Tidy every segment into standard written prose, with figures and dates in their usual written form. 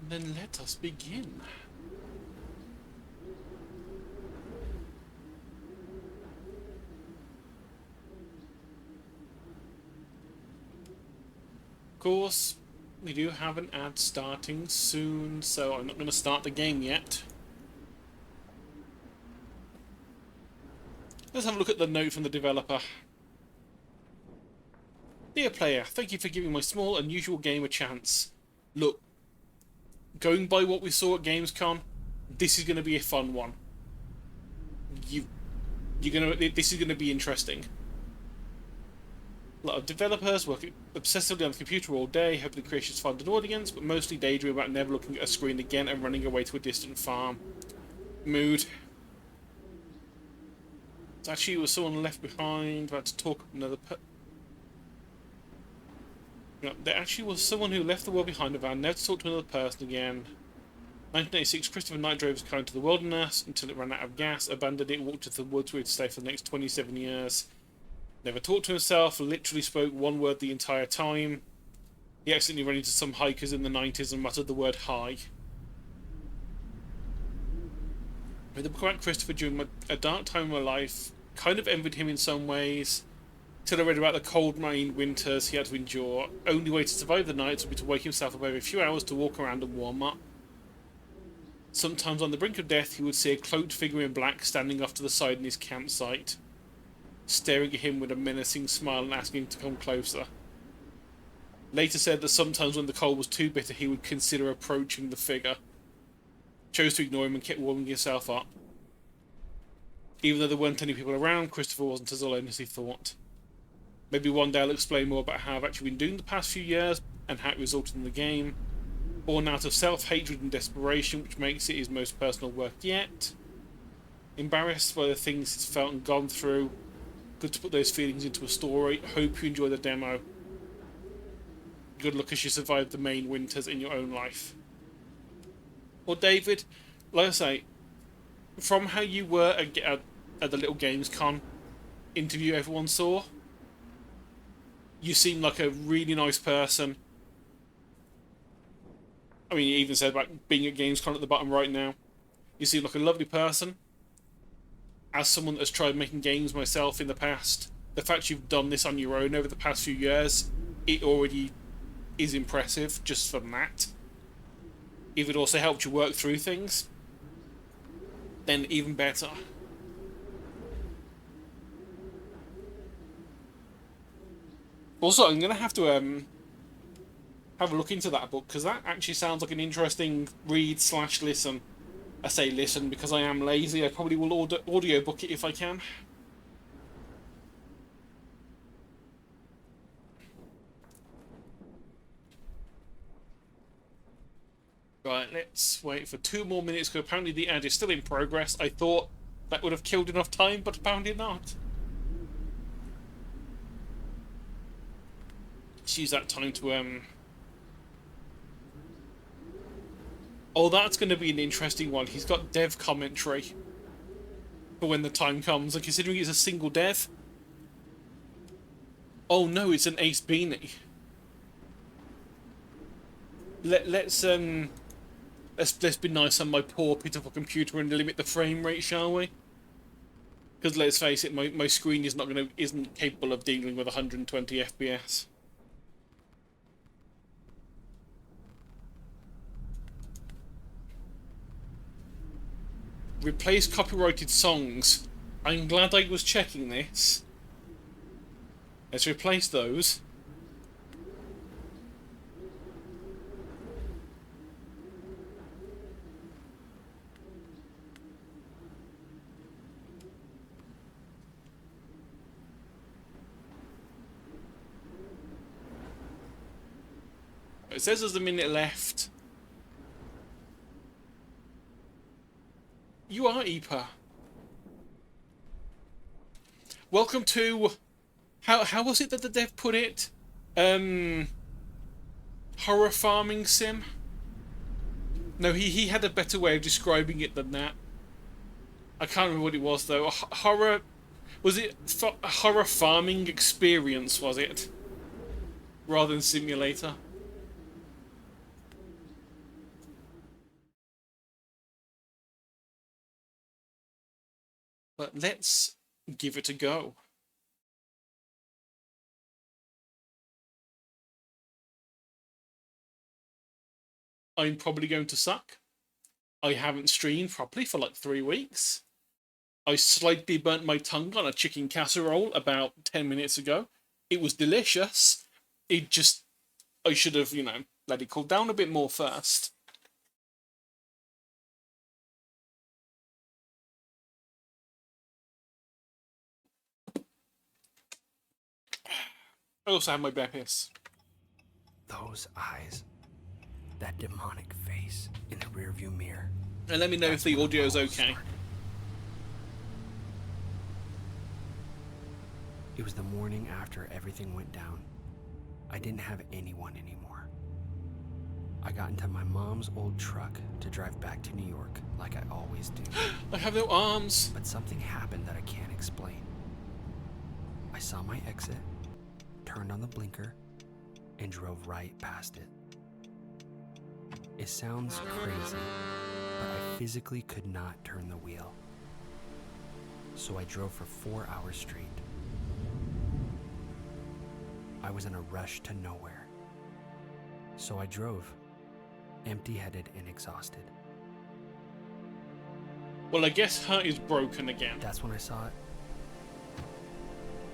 Then let us begin. Of course, we do have an ad starting soon, so I'm not going to start the game yet. Let's have a look at the note from the developer. Dear player, thank you for giving my small, unusual game a chance. Look, going by what we saw at Gamescom, this is going to be a fun one. This is going to be interesting. A lot of developers work obsessively on the computer all day, hoping the creations find an audience, but mostly daydream about never looking at a screen again and running away to a distant farm. Mood. It actually was someone left behind, about to talk another there actually was someone who left the world behind about never to talk to another person again. 1986, Christopher Knight drove his car into the wilderness until it ran out of gas, abandoned it, walked into the woods where he'd stay for the next 27 years. Never talked to himself, literally spoke one word the entire time. He accidentally ran into some hikers in the 90s and muttered the word hi. With the book about Christopher during a dark time of my life, kind of envied him in some ways, till I read about the cold rain winters he had to endure. Only way to survive the nights would be to wake himself up every few hours to walk around and warm up. Sometimes on the brink of death he would see a cloaked figure in black standing off to the side in his campsite, staring at him with a menacing smile and asking him to come closer. Later said that sometimes when the cold was too bitter he would consider approaching the figure. Chose to ignore him and kept warming himself up. Even though there weren't any people around, Christopher wasn't as alone as he thought. Maybe one day I'll explain more about how I've actually been doing the past few years and how it resulted in the game. Born out of self-hatred and desperation, which makes it his most personal work yet. Embarrassed by the things he's felt and gone through. Good to put those feelings into a story. Hope you enjoy the demo. Good luck as you survive the main winters in your own life. Well, David, like I say, from how you were at the Little Games Con interview everyone saw, you seem like a really nice person. I mean, you even said about being at Gamescom at the bottom right now. You seem like a lovely person. As someone that's tried making games myself in the past, the fact you've done this on your own over the past few years, it already is impressive just from that. If it also helped you work through things, then even better. Also, I'm going to have to have a look into that book, because that actually sounds like an interesting read/listen. I say listen because I am lazy. I probably will audiobook it if I can. Right, let's wait for 2 more minutes, because apparently the ad is still in progress. I thought that would have killed enough time, but apparently not. Let's use that time to Oh, that's going to be an interesting one. He's got dev commentary for when the time comes. And considering it's a single dev. Oh no, it's an Ace Beanie. Let's be nice on my poor pitiful computer and limit the frame rate, shall we? Because let's face it, my screen isn't capable of dealing with 120 FPS. Replace copyrighted songs. I'm glad I was checking this. Let's replace those. It says there's a minute left. You are Epa. Welcome to... How was it that the dev put it? Horror farming sim? No, he had a better way of describing it than that. I can't remember what it was though. Horror... Was it a horror farming experience, was it? Rather than simulator. let's give it a go. I'm probably going to suck. I haven't streamed properly for like 3 weeks. I slightly burnt my tongue on a chicken casserole about 10 minutes ago. It was delicious. It just, I should have, let it cool down a bit more first. I also have my bear piss. Those eyes, that demonic face in the rearview mirror. And let me know if the audio's okay. It was the morning after everything went down. I didn't have anyone anymore. I got into my mom's old truck to drive back to New York like I always do. I have no arms. But something happened that I can't explain. I saw my exit, turned on the blinker, and drove right past it. It sounds crazy, but I physically could not turn the wheel. So I drove for 4 hours straight. I was in a rush to nowhere. So I drove, empty-headed and exhausted. Well, I guess her is broken again. That's when I saw it.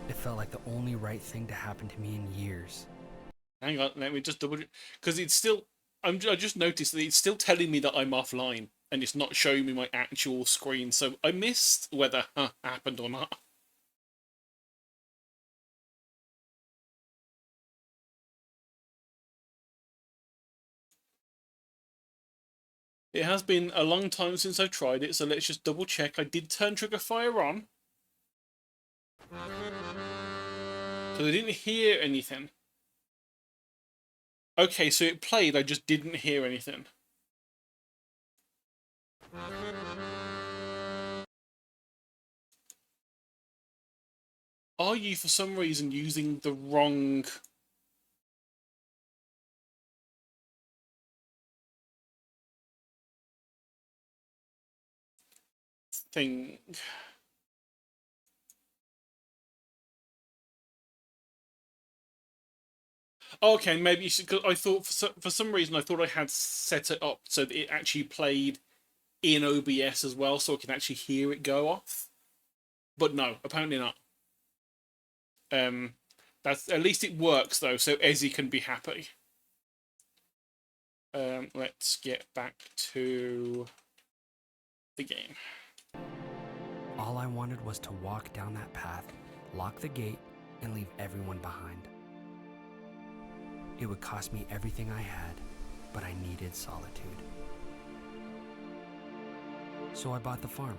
It felt like the only right thing to happen to me in years. Hang on, let me just double check. Because it's still... I just noticed that it's still telling me that I'm offline. And it's not showing me my actual screen. So I missed whether happened or not. It has been a long time since I've tried it, so let's just double check. I did turn trigger fire on. So I didn't hear anything. Okay, so it played, I just didn't hear anything. Are you, for some reason, using the wrong... thing? Okay, maybe because I thought for some reason I thought I had set it up so that it actually played in OBS as well, so I can actually hear it go off. But no, apparently not. That's at least it works though, so Ezzy can be happy. Let's get back to the game. All I wanted was to walk down that path, lock the gate, and leave everyone behind. It would cost me everything I had, but I needed solitude. So I bought the farm.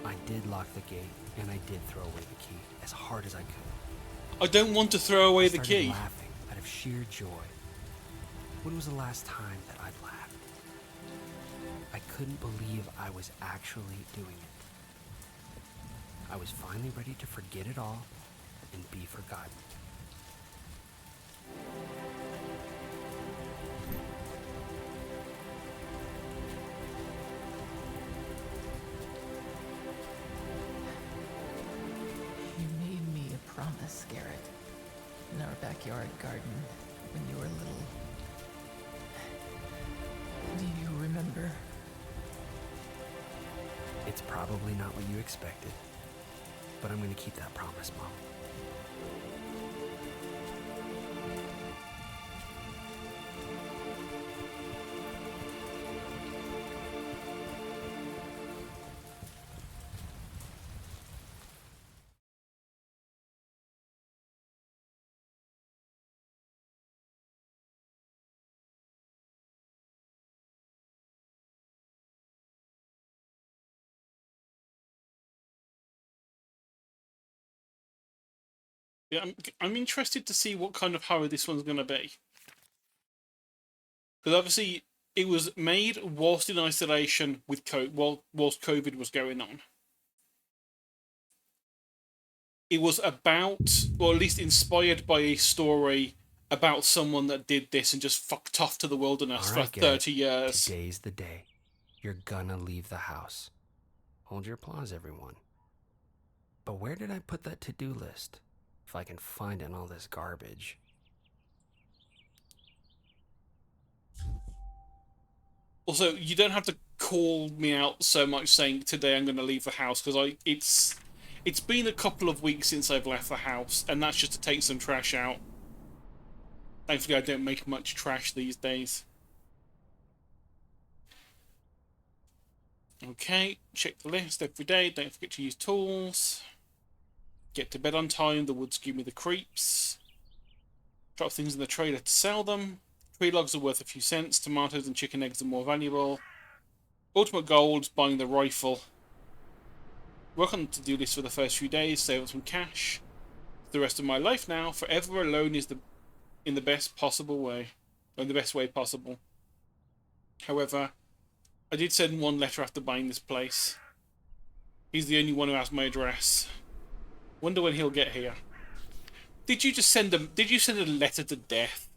I did lock the gate, and I did throw away the key as hard as I could. I don't want to throw away the key. I started laughing out of sheer joy. When was the last time that I'd laughed? I couldn't believe I was actually doing it. I was finally ready to forget it all and be forgotten. You made me a promise, Garrett, in our backyard garden when you were little. Do you remember? It's probably not what you expected, but I'm going to keep that promise, Mom. Yeah, I'm interested to see what kind of horror this one's going to be. Because obviously it was made whilst in isolation with whilst COVID was going on. It was about, or at least inspired by a story about someone that did this and just fucked off to the wilderness for 30 years. Today's the day. You're gonna leave the house. Hold your applause, everyone. But where did I put that to-do list? If I can find it in all this garbage. Also, you don't have to call me out so much saying today I'm going to leave the house, because it's been a couple of weeks since I've left the house, and that's just to take some trash out. Thankfully, I don't make much trash these days. Okay, check the list every day. Don't forget to use tools. Get to bed on time. The woods give me the creeps. Drop things in the trailer to sell them. Tree logs are worth a few cents. Tomatoes and chicken eggs are more valuable. Ultimate goal is buying the rifle. Work on the to-do list for the first few days. Save up some cash. The rest of my life now. Forever alone is in the best possible way. Or in the best way possible. However, I did send one letter after buying this place. He's the only one who has my address. Wonder when he'll get here. Did you send a letter to death?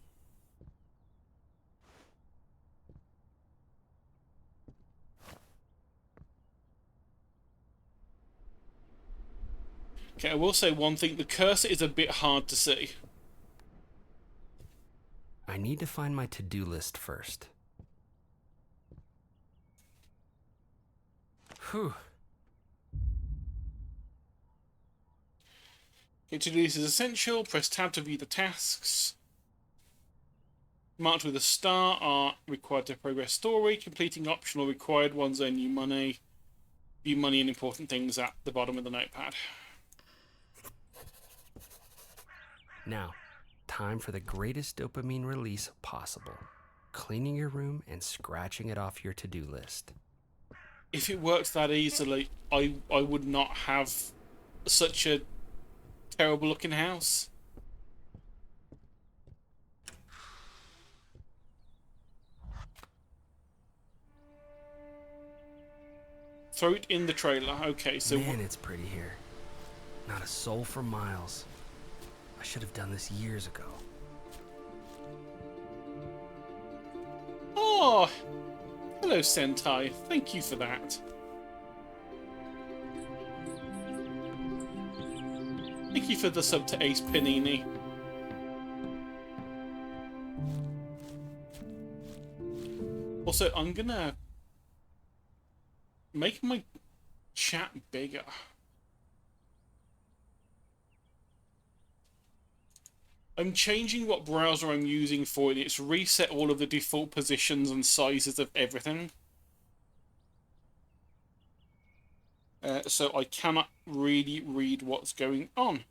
Okay, I will say one thing. The cursor is a bit hard to see. I need to find my to-do list first. Whew. Okay, to-do list is essential. Press tab to view the tasks. Marked with a star are required to progress story. Completing optional required ones earn you money. View money and important things at the bottom of the notepad. Now, time for the greatest dopamine release possible. Cleaning your room and scratching it off your to-do list. If it worked that easily, I would not have such a terrible looking house. Throw it in the trailer. Okay, so Man, it's pretty here. Not a soul for miles. I should have done this years ago. Oh, hello Sentai. Thank you for that. Thank you for the sub to Ace Panini. Also, I'm gonna make my chat bigger. I'm changing what browser I'm using for it. It's reset all of the default positions and sizes of everything. So I cannot really read what's going on.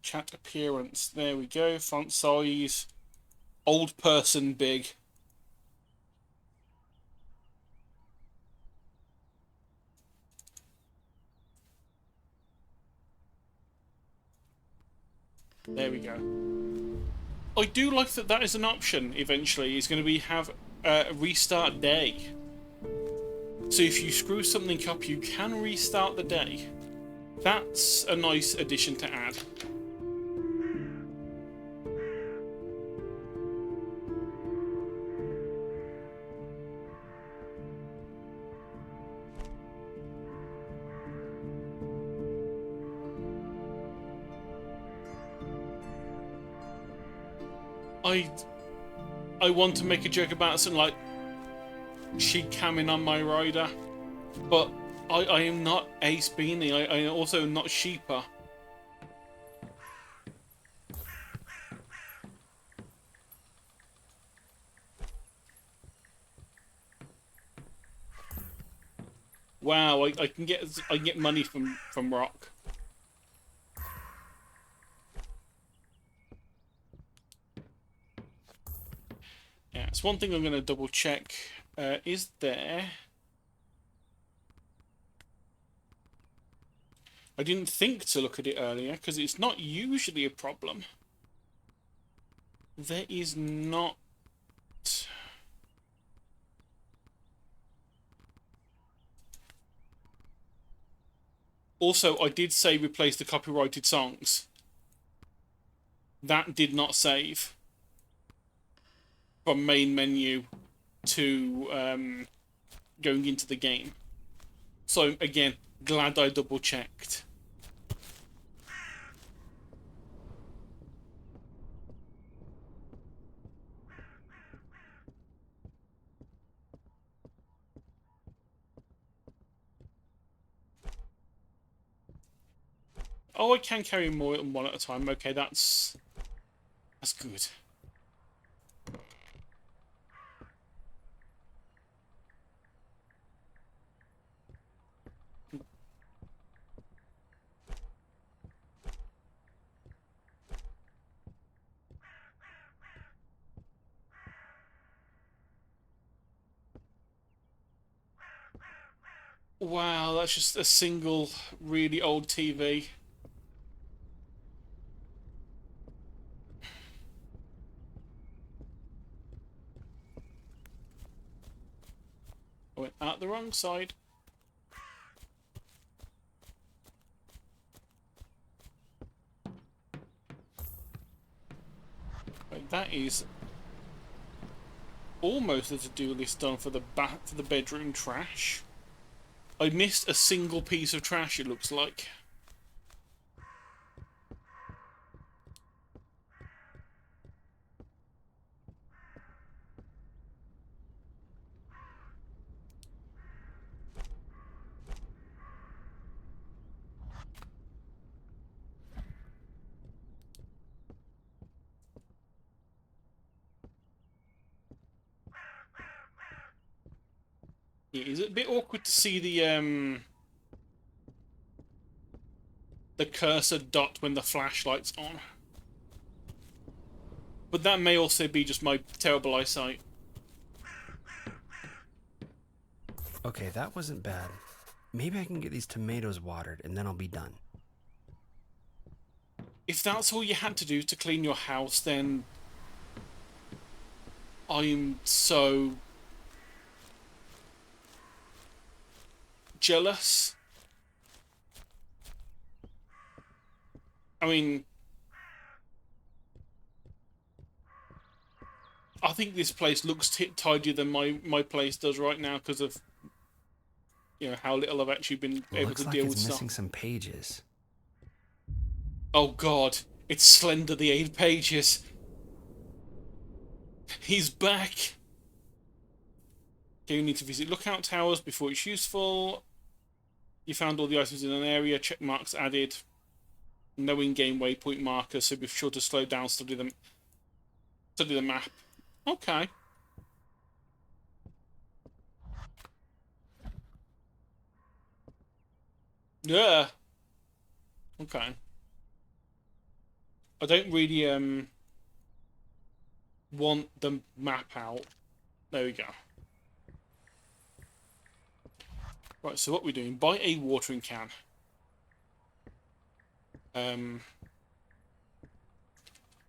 Chat appearance. There we go. Font size. Old person big. There we go. I do like that that is an option eventually. It's going to be have a restart day. So if you screw something up, you can restart the day. That's a nice addition to add. I want to make a joke about something like she camming on my rider, but I am not Ace Beanie. I am also not Sheepa. Wow, I can get money from Rock. Yeah, it's one thing I'm going to double check. Is there... I didn't think to look at it earlier, because it's not usually a problem. There is not... Also, I did say replace the copyrighted songs. That did not save from main menu to going into the game. So again, glad I double checked. Oh, I can carry more than one at a time. Okay, that's good. Wow, that's just a single really old TV. I went out the wrong side. Right, that is almost a to-do list done for the bedroom trash. I missed a single piece of trash, it looks like. It is a bit awkward to see the cursor dot when the flashlight's on. But that may also be just my terrible eyesight. Okay, that wasn't bad. Maybe I can get these tomatoes watered and then I'll be done. If that's all you had to do to clean your house, then I'm so jealous. I mean, I think this place looks tidier than my place does right now because of, you know, how little I've actually been able Looks to like deal it's with missing stuff. some pages. Oh God, it's Slender the 8 pages. He's back. Okay, you need to visit lookout towers before it's useful. You found all the items in an area. Check marks added. No in-game waypoint markers, so be sure to slow down, study the map. Okay. Yeah. Okay. I don't really want the map out. There we go. Right, so what we're doing, buy a watering can.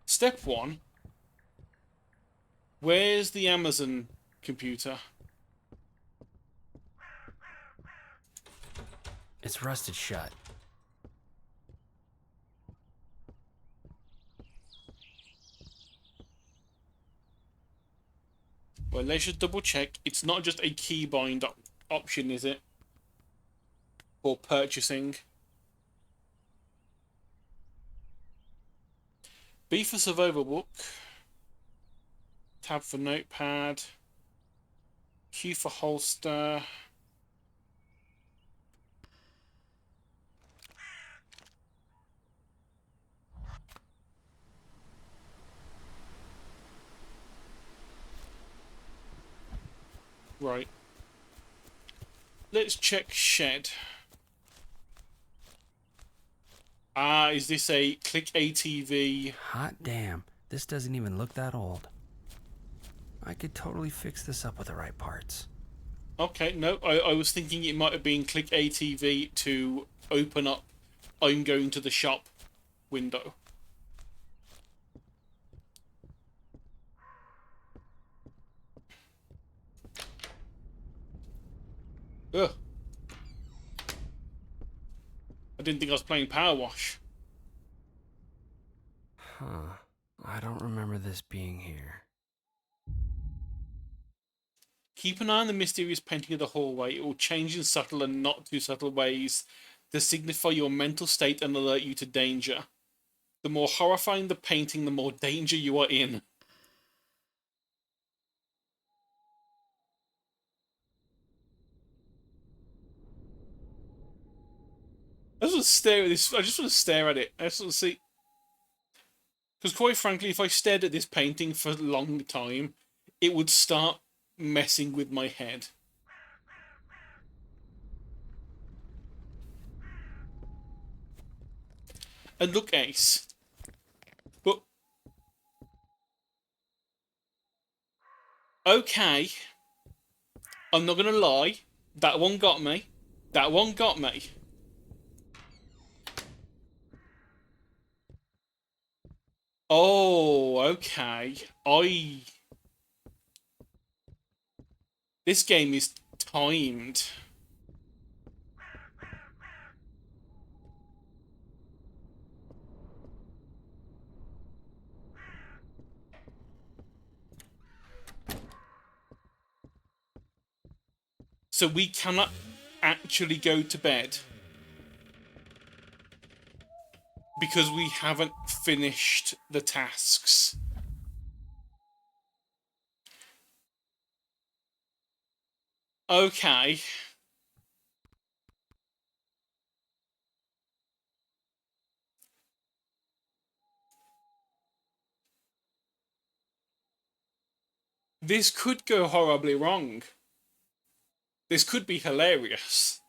Step 1. Where's the Amazon computer? It's rusted shut. Well, let's just double check. It's not just a keybind option, is it? For purchasing. B for survival book. Tab for notepad. Q for holster. Right. Let's check shed. Ah, is this a click ATV? Hot damn, this doesn't even look that old. I could totally fix this up with the right parts. Okay, no, I was thinking it might have been click ATV to open up I'm going to the shop window. Ugh. didn't think I was playing Power Wash. Huh. I don't remember this being here. Keep an eye on the mysterious painting of the hallway. It will change in subtle and not too subtle ways to signify your mental state and alert you to danger. The more horrifying the painting, the more danger you are in. I just want to stare at this. I just want to stare at it. I just want to see. Because quite frankly, if I stared at this painting for a long time, it would start messing with my head. And look, Ace. But okay, I'm not gonna lie. That one got me. That one got me. Oh, okay. This game is timed. So we cannot actually go to bed because we haven't finished the tasks. Okay. This could go horribly wrong. This could be hilarious.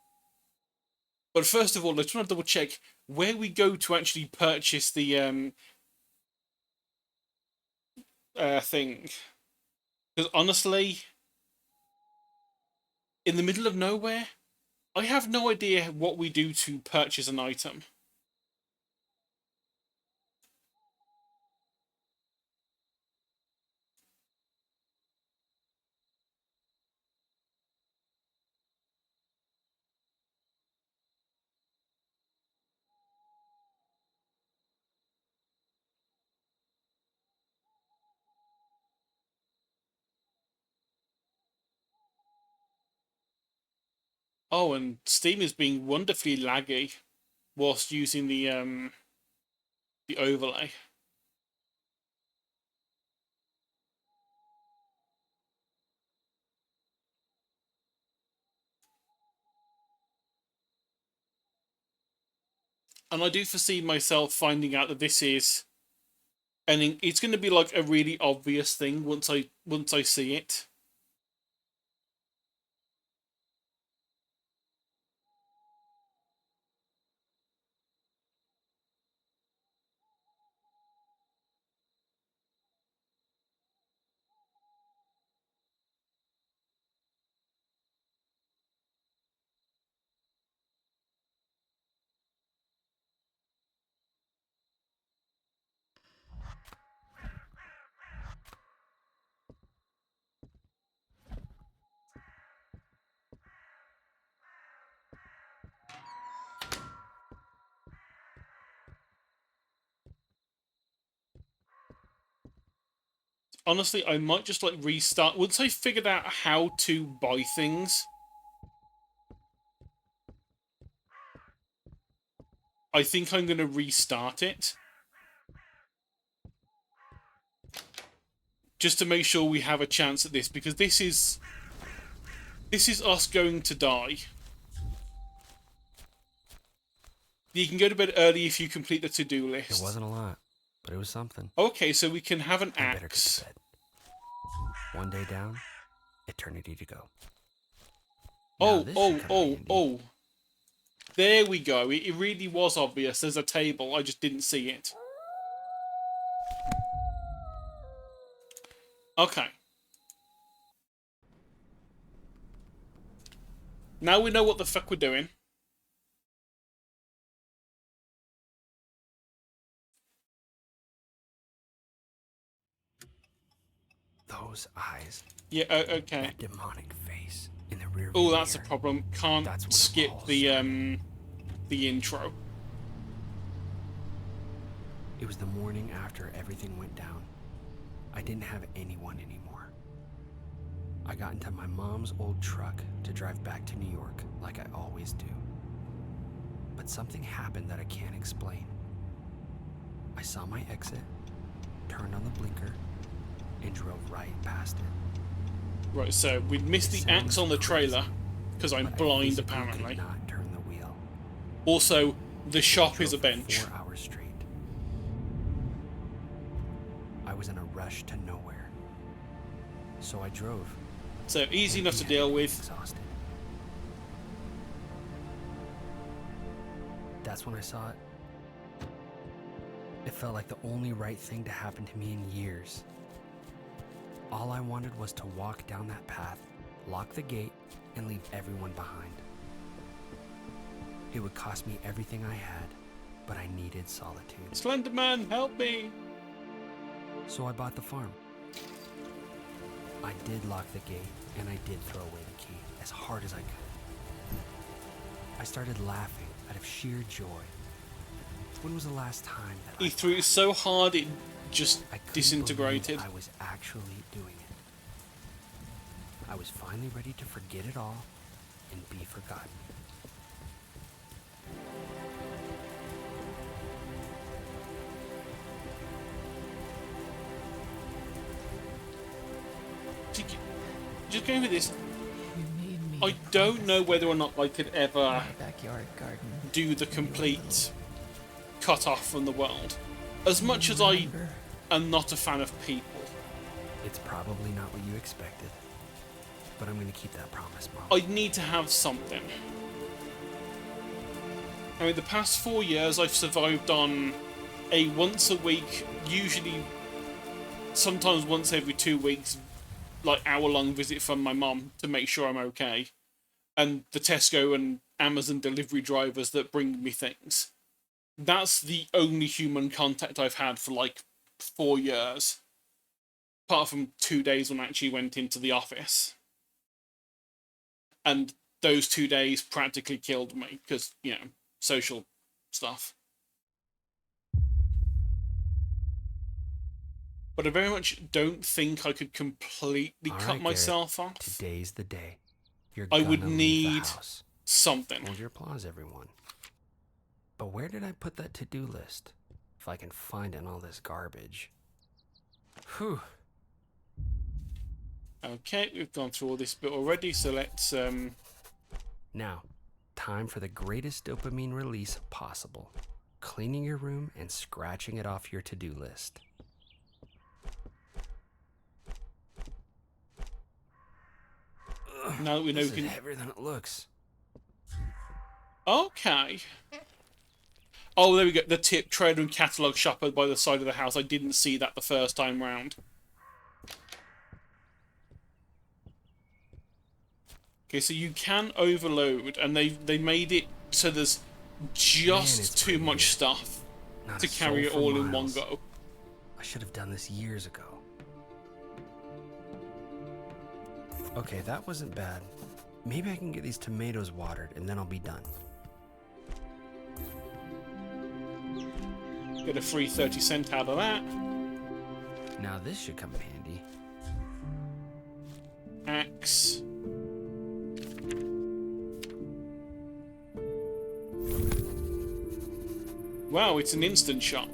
But first of all, I just want to double check where we go to actually purchase the thing. Because honestly, in the middle of nowhere, I have no idea what we do to purchase an item. Oh, and Steam is being wonderfully laggy whilst using the overlay. And I do foresee myself finding out that this is, and it's going to be like a really obvious thing once I see it. Honestly, I might just like restart once I figured out how to buy things. I think I'm going to restart it. Just to make sure we have a chance at this, because this is us going to die. You can go to bed early if you complete the to-do list. It wasn't a lot, but it was something. Okay, so we can have an I better get axe. to bed. One day down, eternity to go. Now, this should come in handy. There we go. It really was obvious. There's a table. I just didn't see it. Okay. Now we know what the fuck we're doing. Those eyes. Yeah, okay. That demonic face in the rear. Oh, that's a problem. Can't That's what skip Paul's the intro. It was the morning after everything went down. I didn't have anyone anymore. I got into my mom's old truck to drive back to New York like I always do. But something happened that I can't explain. I saw my exit, turned on the blinker, and drove right past it. Right, so we missed the axe on the trailer because I'm But I blind physically apparently. could not turn the wheel. Also, the shop is a Drove for bench. 4 hours straight. I was in a rush to nowhere. So I drove. So easy enough to empty-handed deal and with. Exhausted. That's when I saw it. It felt like the only right thing to happen to me in years. All I wanted was to walk down that path, lock the gate, and leave everyone behind. It would cost me everything I had, but I needed solitude. Slenderman, help me! So I bought the farm. I did lock the gate, and I did throw away the key as hard as I could. I started laughing out of sheer joy. When was the last time that He threw it so hard it just I couldn't disintegrated. believe I was actually doing it. I was finally ready to forget it all and be forgotten. Just going with this, You made me I a don't promise know whether or not I could ever in our backyard garden. do the complete cut off from the world. As much as I Remember? am not a fan of people, It's probably not what you expected, but I'm going to keep that promise, Mom. I need to have something. I mean, the past 4 years I've survived on a once a week, usually sometimes once every 2 weeks, like hour-long visit from my mum to make sure I'm okay, and the Tesco and Amazon delivery drivers that bring me things. That's the only human contact I've had for like 4 years, apart from 2 days when I actually went into the office. And those 2 days practically killed me because, you know, social stuff. But I very much don't think I could completely All cut right, myself Garrett, off. Today's the day. You're I gonna would leave need the house. something. Hold your applause, everyone. But where did I put that to-do list? If I can find it in all this garbage. Whew. Okay, we've gone through all this bit already, so let's Now, time for the greatest dopamine release possible. Cleaning your room and scratching it off your to-do list. now that we know This we is can. heavier than it looks. Okay. Oh, there we go. The tip trader and catalogue shopper by the side of the house. I didn't see that the first time round. Okay, so you can overload, and they made it so there's just it's too pretty much here. stuff Not to a soul carry it for all in one miles. go. I should have done this years ago. Okay, that wasn't bad. Maybe I can get these tomatoes watered and then I'll be done. Get a free 30 cents out of that. Now this should come in handy. Axe. Wow, it's an instant shop.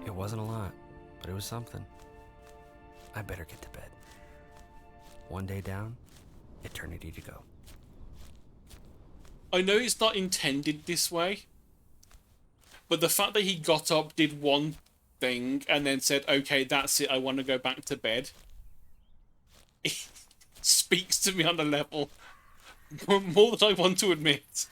It wasn't a lot, but it was something. I better get to bed. One day down, eternity to go. I know it's not intended this way, but the fact that he got up, did one thing, and then said, okay, that's it, I want to go back to bed, it speaks to me on a level more than I want to admit.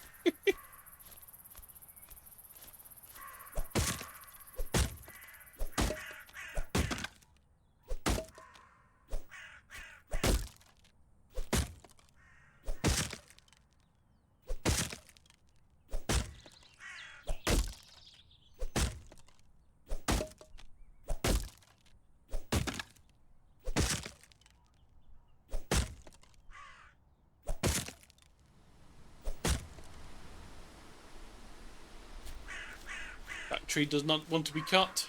tree does not want to be cut.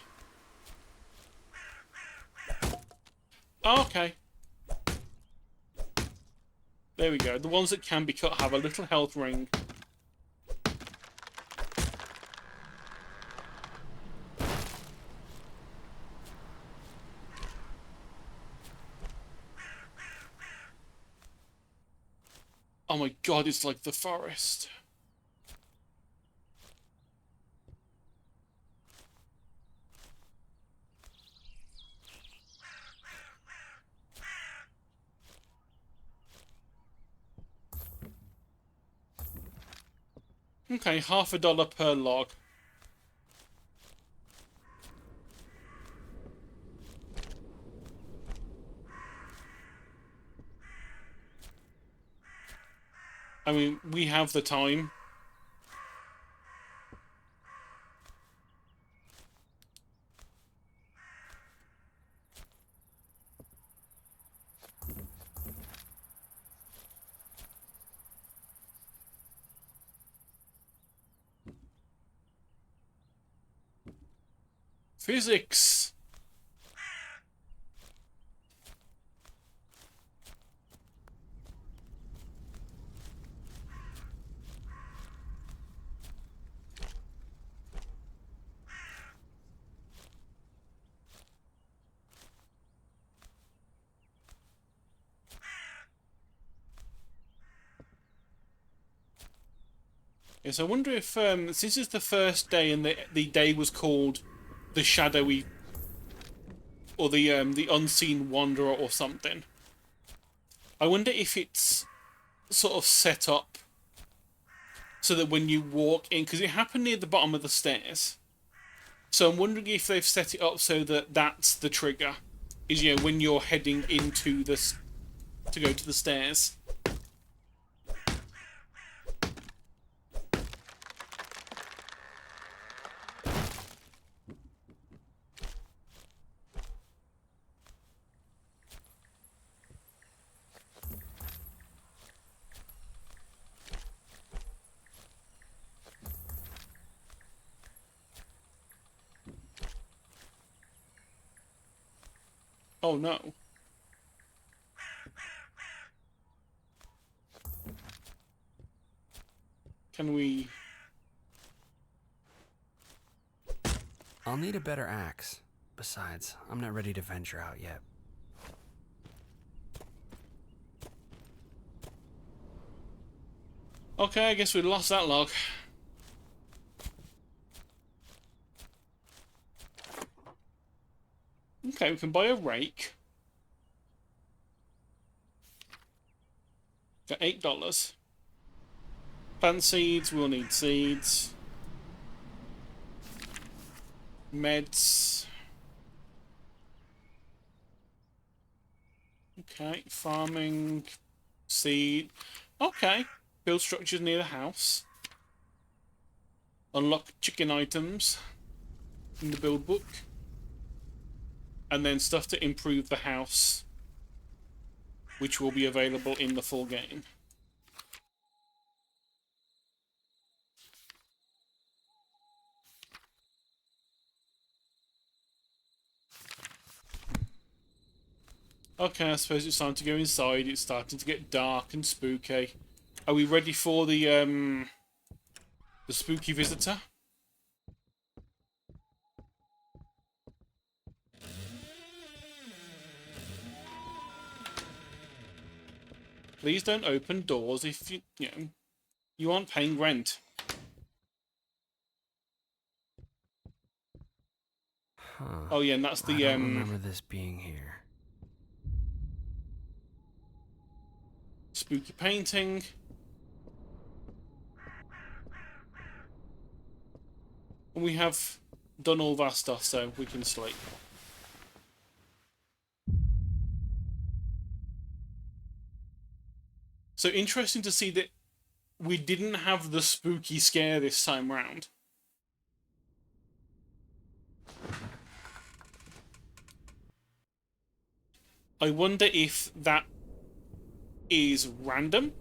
Okay. There we go. The ones that can be cut have a little health ring. Oh my god, it's like the forest. Okay, $50 per log. I mean, we have the time. Physics. Yes, I wonder if since it's the first day and the day was called the Shadowy or the Unseen Wanderer or something. I wonder if it's sort of set up so that when you walk in, because it happened near the bottom of the stairs. So I'm wondering if they've set it up so that that's the trigger, is, you know, when you're heading into this to go to the stairs. Oh no. Can we... I'll need a better axe. Besides, I'm not ready to venture out yet. Okay, I guess we lost that log. Okay, we can buy a rake. For $8. Plant seeds, we'll need seeds. Meds. Okay, farming. Seed. Okay. Build structures near the house. Unlock chicken items in the build book. And then stuff to improve the house, which will be available in the full game. Okay, I suppose it's time to go inside. It's starting to get dark and spooky. Are we ready for the spooky visitor? Please don't open doors if you aren't paying rent. Huh. Oh yeah, and that's the I don't remember this being here. spooky painting. And we have done all of our stuff, so we can sleep. So interesting to see that we didn't have the spooky scare this time round. I wonder if that is random,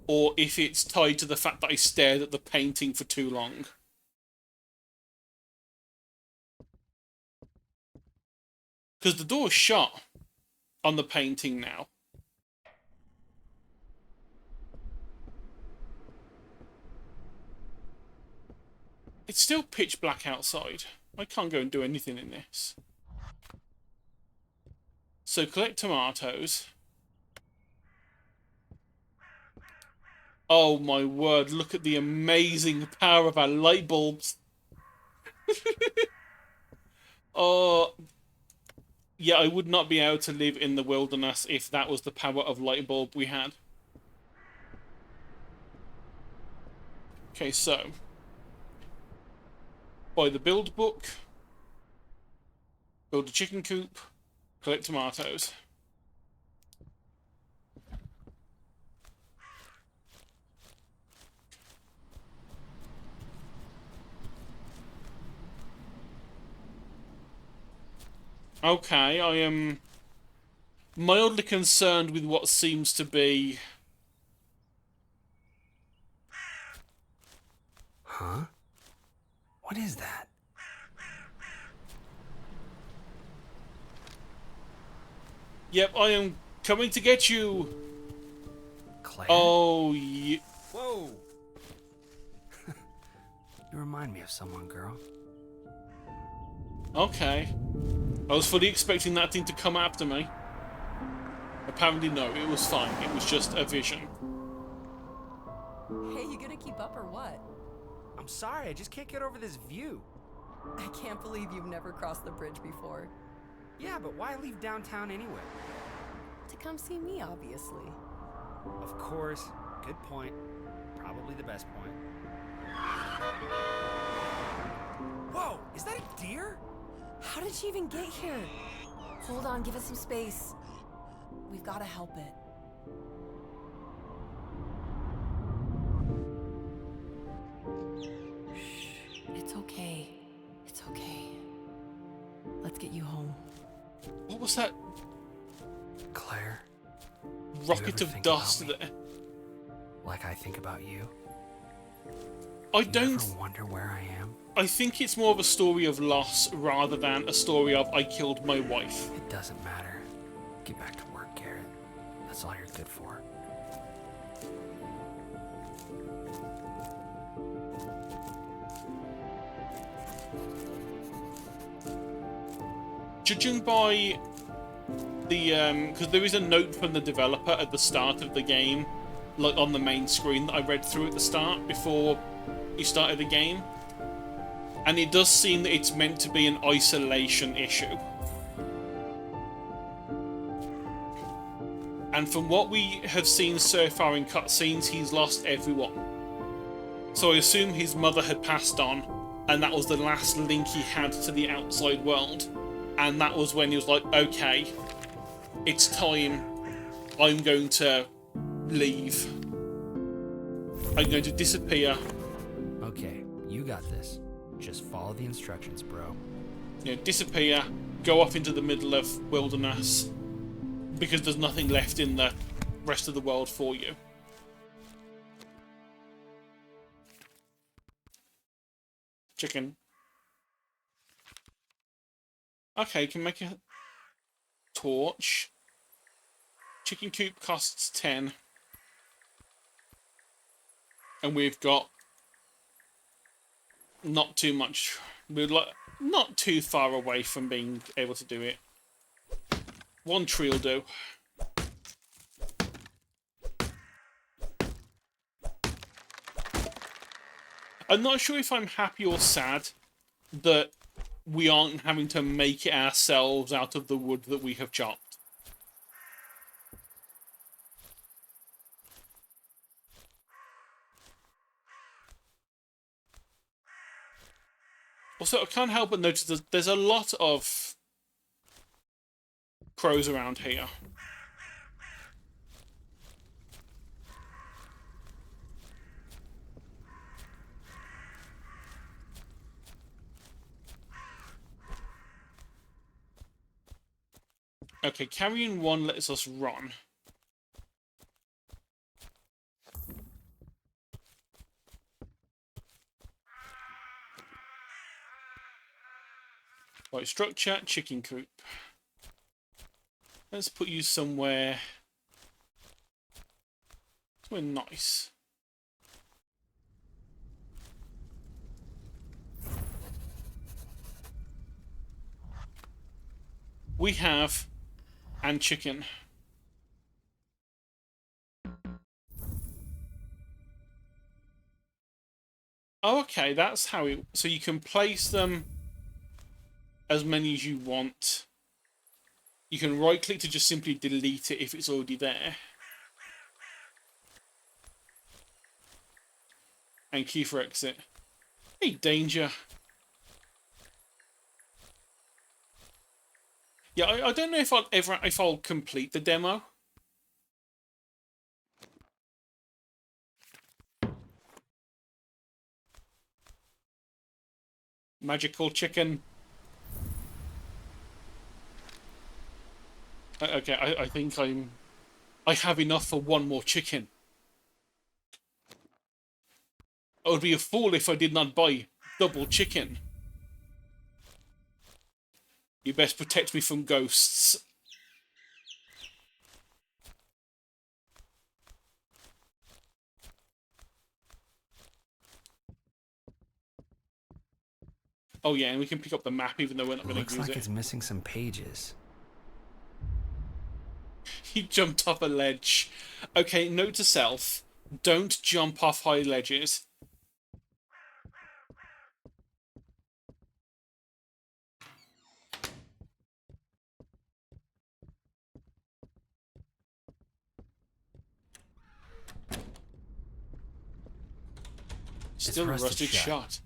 or if it's tied to the fact that I stared at the painting for too long. Because the door's shut on the painting now. It's still pitch black outside. I can't go and do anything in this. So collect tomatoes. Oh my word, look at the amazing power of our light bulbs. Oh, yeah, I would not be able to live in the wilderness if that was the power of light bulb we had. Okay, so buy the build book, build a chicken coop, collect tomatoes. Okay, I am mildly concerned with what seems to be... Huh? What is that? Yep, I am coming to get you. Claire? Oh, yeah. Whoa! You remind me of someone, girl. Okay. I was fully expecting that thing to come after me. Apparently no, it was fine. It was just a vision. Hey, you gonna keep up or what? I'm sorry, I just can't get over this view. I can't believe you've never crossed the bridge before. Yeah, but why leave downtown anyway? To come see me, obviously. Of course. Good point. Probably the best point. Whoa! Is that a deer? How did she even get here? Hold on, give us some space. We've gotta help it. Shh, it's okay. It's okay. Let's get you home. What was that Claire, rocket ever of think dust about me? there? like I think about you. I You don't... ever wonder where I am? I think it's more of a story of loss rather than a story of I killed my wife. It doesn't matter. Get back to work, Garrett. That's all you're good for. Judging by the because there is a note from the developer at the start of the game, like on the main screen, that I read through at the start before you started the game, and it does seem that it's meant to be an isolation issue. And from what we have seen so far in cutscenes, he's lost everyone. So I assume his mother had passed on, and that was the last link he had to the outside world. And that was when he was like, okay, it's time. I'm going to leave. I'm going to disappear. Okay, you got this. Just follow the instructions, bro. You know, disappear, go off into the middle of wilderness, because there's nothing left in the rest of the world for you. Chicken. Okay, can make a torch. Chicken coop costs 10. And we've got not too much. We're like not too far away from being able to do it. One tree will do. I'm not sure if I'm happy or sad that we aren't having to make it ourselves out of the wood that we have chopped. Also, I can't help but notice that there's a lot of crows around here. Okay, carrying one lets us run. Right, structure, chicken coop. Let's put you somewhere nice. We have and chicken. Oh, okay, that's how it... So you can place them as many as you want. You can right-click to just simply delete it if it's already there. And key for exit. Hey, danger. Yeah, I don't know if I'll complete the demo. Magical chicken. Okay, I think I have enough for one more chicken. I would be a fool if I did not buy double chicken. You best protect me from ghosts. Oh yeah, and we can pick up the map even though we're not going to use it. Looks like it's missing some pages. He jumped off a ledge. Okay, note to self. Don't jump off high ledges. Still rusted shut.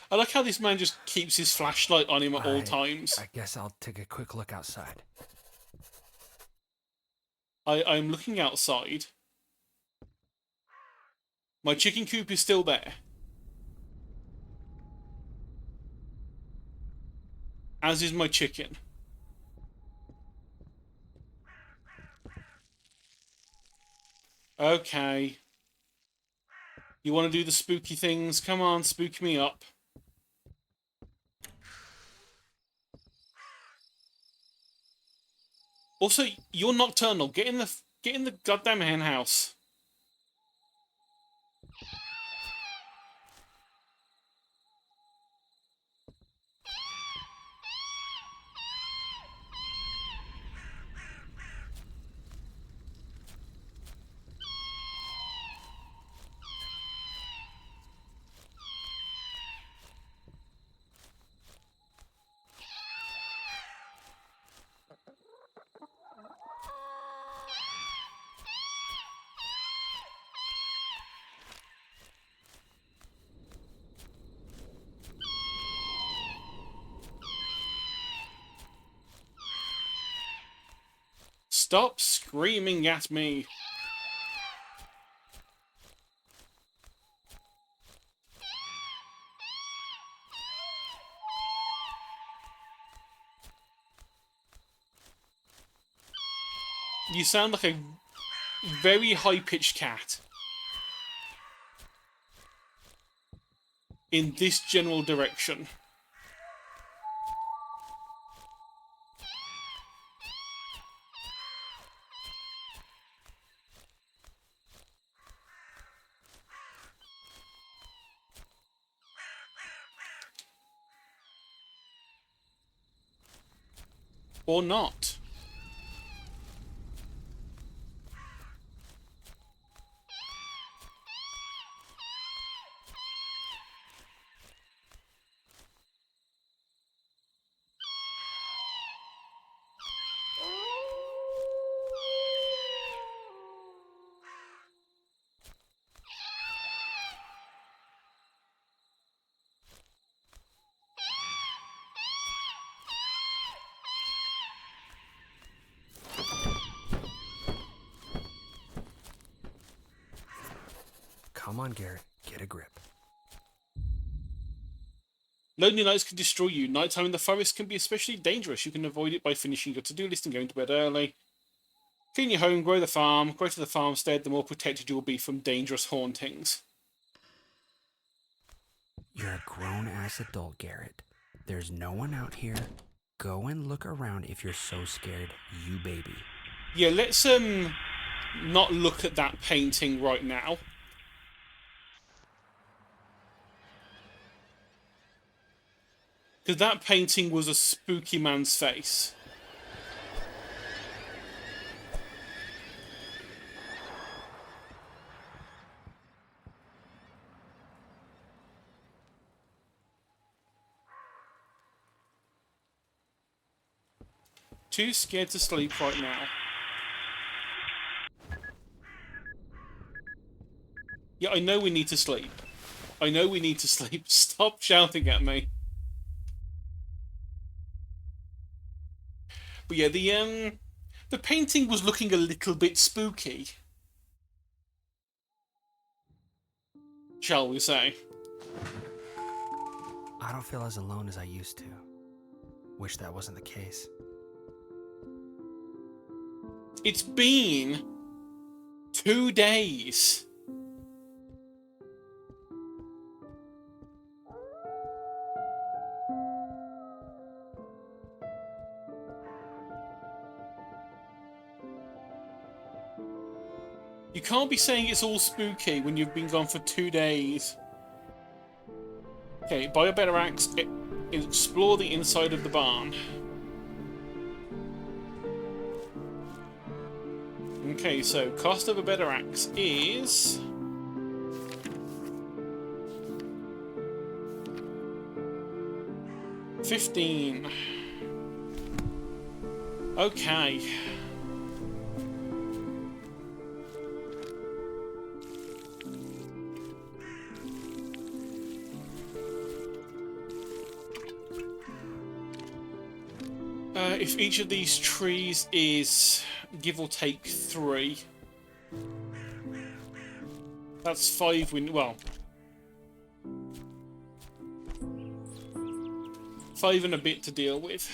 I like how this man just keeps his flashlight on him at all times. I guess I'll take a quick look outside. I'm looking outside. My chicken coop is still there. As is my chicken. Okay. You want to do the spooky things? Come on, spook me up. Also, you're nocturnal. Get in the goddamn hen house. Stop screaming at me. You sound like a very high-pitched cat. In this general direction. Or not. Come on, Garrett. Get a grip. Lonely nights can destroy you. Nighttime in the forest can be especially dangerous. You can avoid it by finishing your to-do list and going to bed early. Clean your home, grow the farm. Greater the farmstead, the more protected you will be from dangerous hauntings. You're a grown-ass adult, Garrett. There's no one out here. Go and look around if you're so scared, you baby. Yeah, let's not look at that painting right now. Because that painting was a spooky man's face. Too scared to sleep right now. Yeah, I know we need to sleep. I know we need to sleep. Stop shouting at me. But yeah, the painting was looking a little bit spooky. Shall we say? I don't feel as alone as I used to. Wish that wasn't the case. It's been 2 days. You can't be saying it's all spooky when you've been gone for 2 days. Okay, buy a better axe. Explore the inside of the barn. Okay, so cost of a better axe is... $15. Okay. If each of these trees is give or take 3, that's 5 well, 5 and a bit to deal with.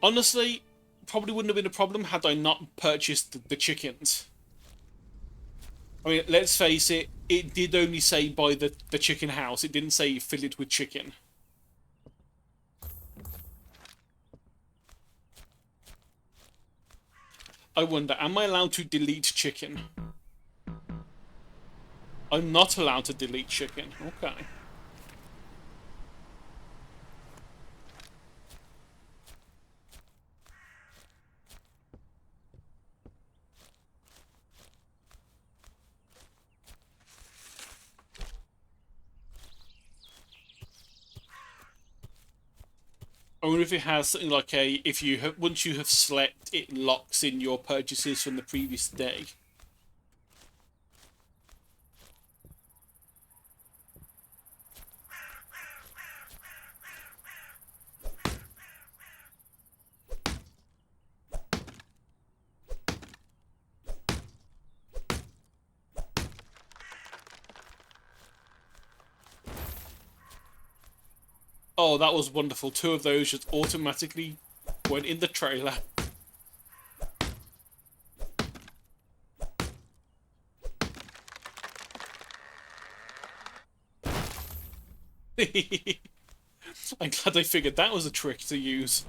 Honestly, probably wouldn't have been a problem had I not purchased the chickens. I mean, let's face it, it did only say buy the chicken house. It didn't say fill it with chicken. I wonder, am I allowed to delete chicken? I'm not allowed to delete chicken. Okay. I wonder if it has something like if you have, once you have slept, it locks in your purchases from the previous day. Oh, that was wonderful. 2 of those just automatically went in the trailer. I'm glad I figured that was a trick to use.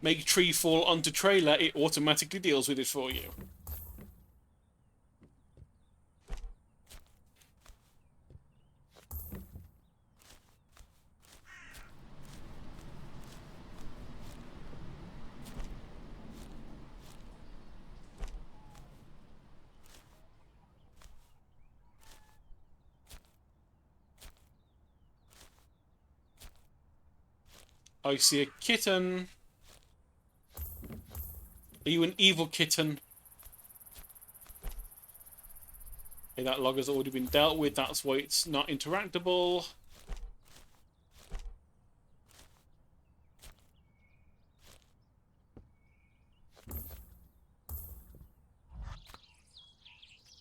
Make tree fall onto trailer, it automatically deals with it for you. I see a kitten. Are you an evil kitten? Okay, that log has already been dealt with. That's why it's not interactable.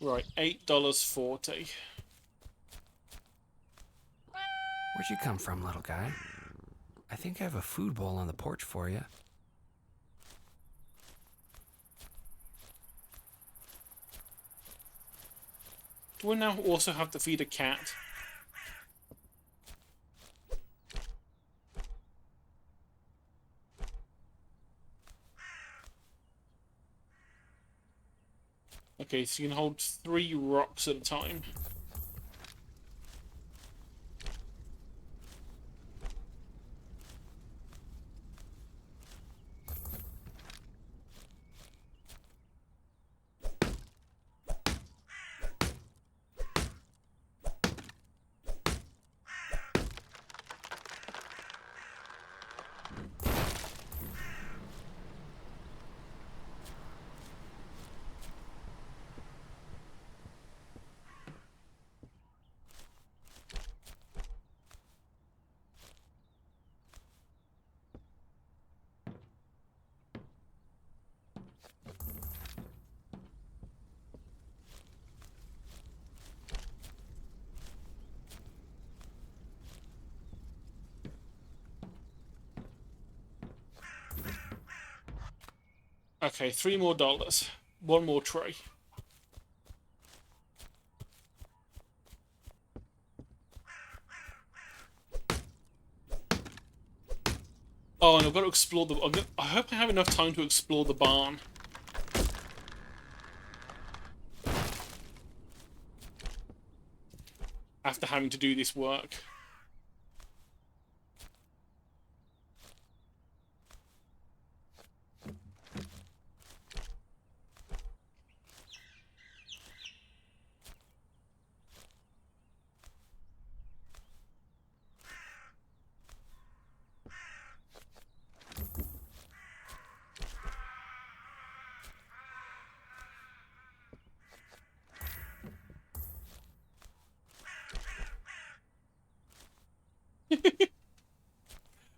Right, $8.40. Where'd you come from, little guy? I think I have a food bowl on the porch for you. Do I now also have to feed a cat? Okay, so you can hold 3 rocks at a time. Okay, $3 more. 1 more tray. Oh, and I've got to explore the... I hope I have enough time to explore the barn. After having to do this work.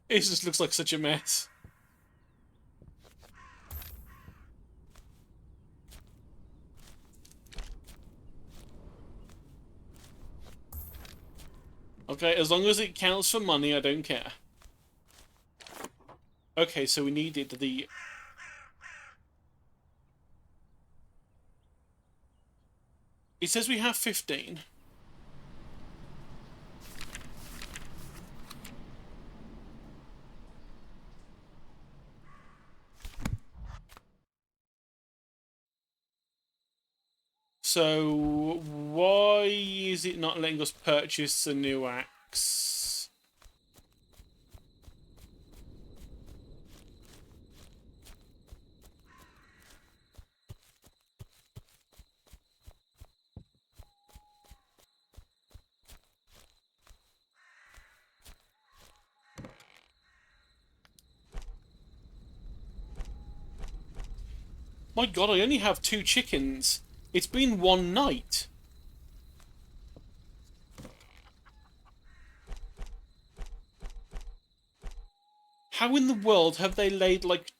It just looks like such a mess. Okay, as long as it counts for money, I don't care. Okay, so we needed the... It says we have 15. So, why is it not letting us purchase a new axe? My god, I only have 2 chickens. It's been 1 night. How in the world have they laid, like,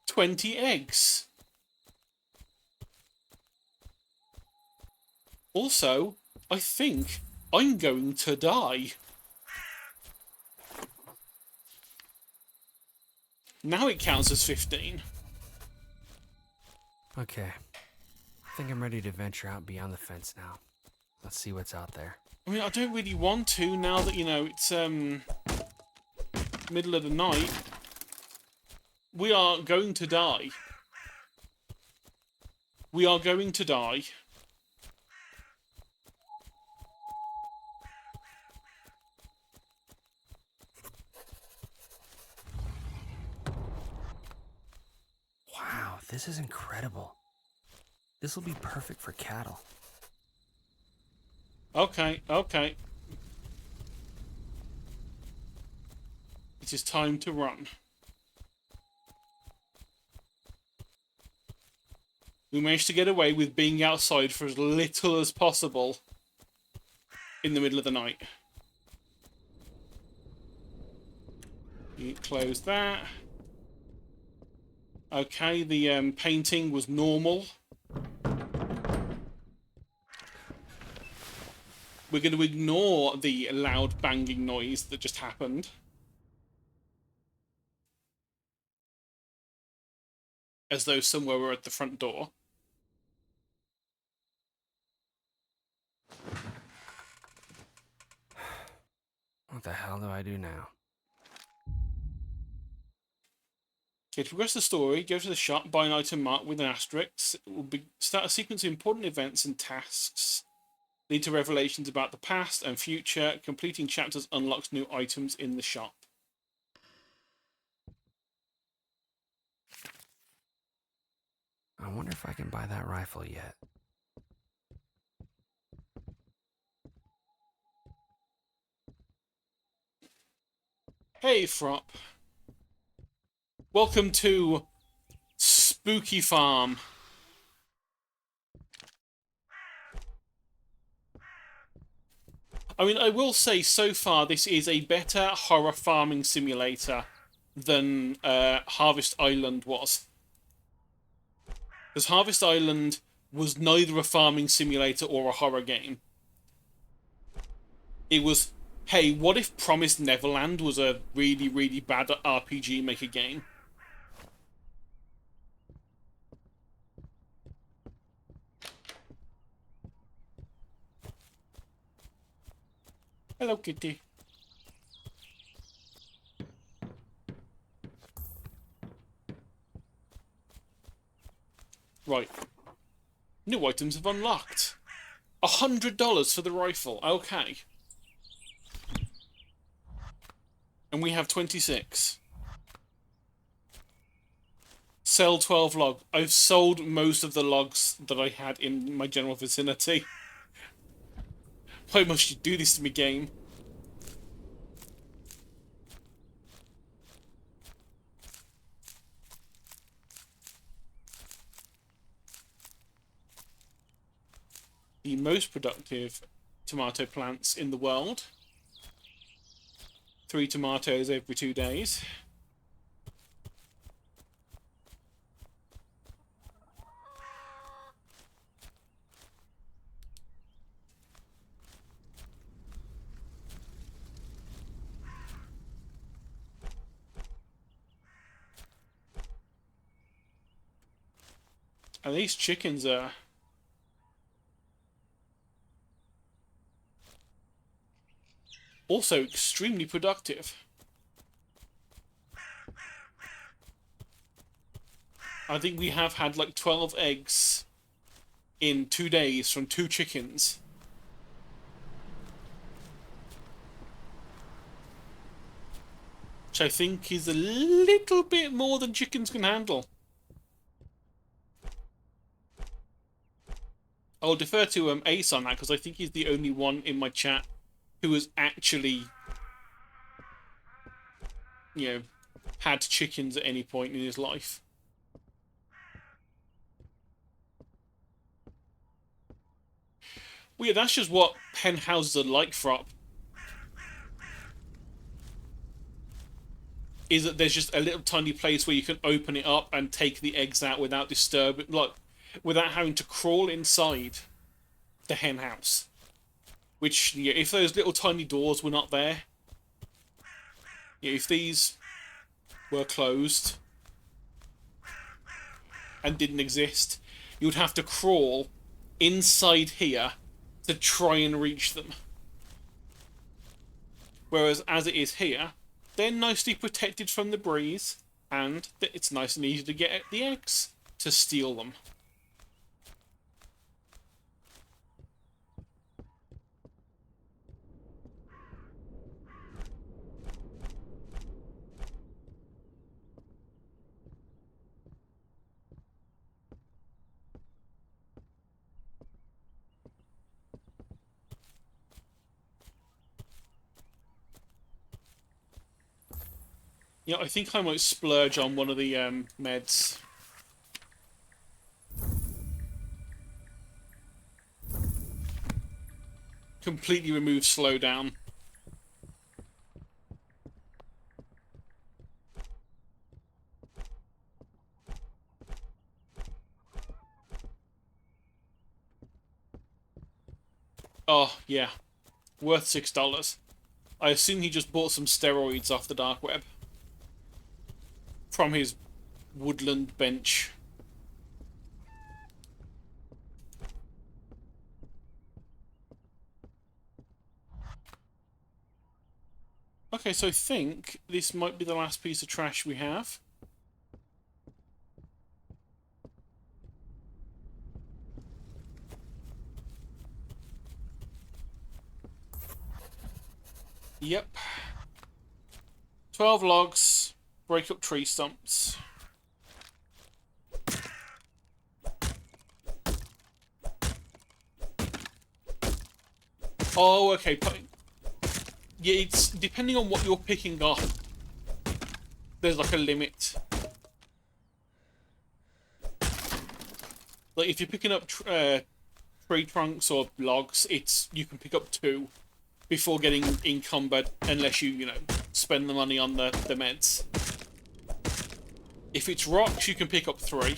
20 eggs? Also, I think I'm going to die. Now it counts as 15. Okay. I think I'm ready to venture out beyond the fence now. Let's see what's out there. I mean, I don't really want to now that, you know, it's, middle of the night. We are going to die. We are going to die. Wow, this is incredible. This will be perfect for cattle. Okay, okay. It is time to run. We managed to get away with being outside for as little as possible in the middle of the night. You close that. Okay, the painting was normal. We're going to ignore the loud banging noise that just happened. As though somewhere were at the front door. What the hell do I do now? Okay, to progress the story, go to the shop, buy an item marked with an asterisk. It will start a sequence of important events and tasks. Lead to revelations about the past and future. Completing chapters unlocks new items in the shop. I wonder if I can buy that rifle yet. Hey, Frop. Welcome to Spooky Farm. I mean, I will say, so far, this is a better horror farming simulator than Harvest Island was. Because Harvest Island was neither a farming simulator or a horror game. It was, hey, what if Promised Neverland was a really, really bad RPG Maker game? Hello, kitty. Right. New items have unlocked. $100 for the rifle. Okay. And we have 26. Sell 12 log. I've sold most of the logs that I had in my general vicinity. Why must you do this to me, game? The most productive tomato plants in the world. 3 tomatoes every 2 days. And these chickens are... also extremely productive. I think we have had like 12 eggs in 2 days from 2 chickens. Which I think is a little bit more than chickens can handle. I'll defer to Ace on that, because I think he's the only one in my chat who has actually, you know, had chickens at any point in his life. Well, yeah, that's just what hen houses are like, Frop. Is that there's just a little tiny place where you can open it up and take the eggs out without disturbing, like, without having to crawl inside the hen house. Which, yeah, if those little tiny doors were not there, yeah, if these were closed and didn't exist, you'd have to crawl inside here to try and reach them. Whereas as it is here, they're nicely protected from the breeze, and it's nice and easy to get at the eggs to steal them. Yeah, I think I might splurge on one of the meds. Completely remove slowdown. Oh, yeah. Worth $6. I assume he just bought some steroids off the dark web. From his woodland bench. Okay, so I think this might be the last piece of trash we have. Yep. 12 logs, break up tree stumps. Oh, okay. Yeah, it's depending on what you're picking up. There's like a limit. Like if you're picking up tree trunks or logs, you can pick up 2 before getting encumbered, unless you spend the money on the meds. If it's rocks, you can pick up 3.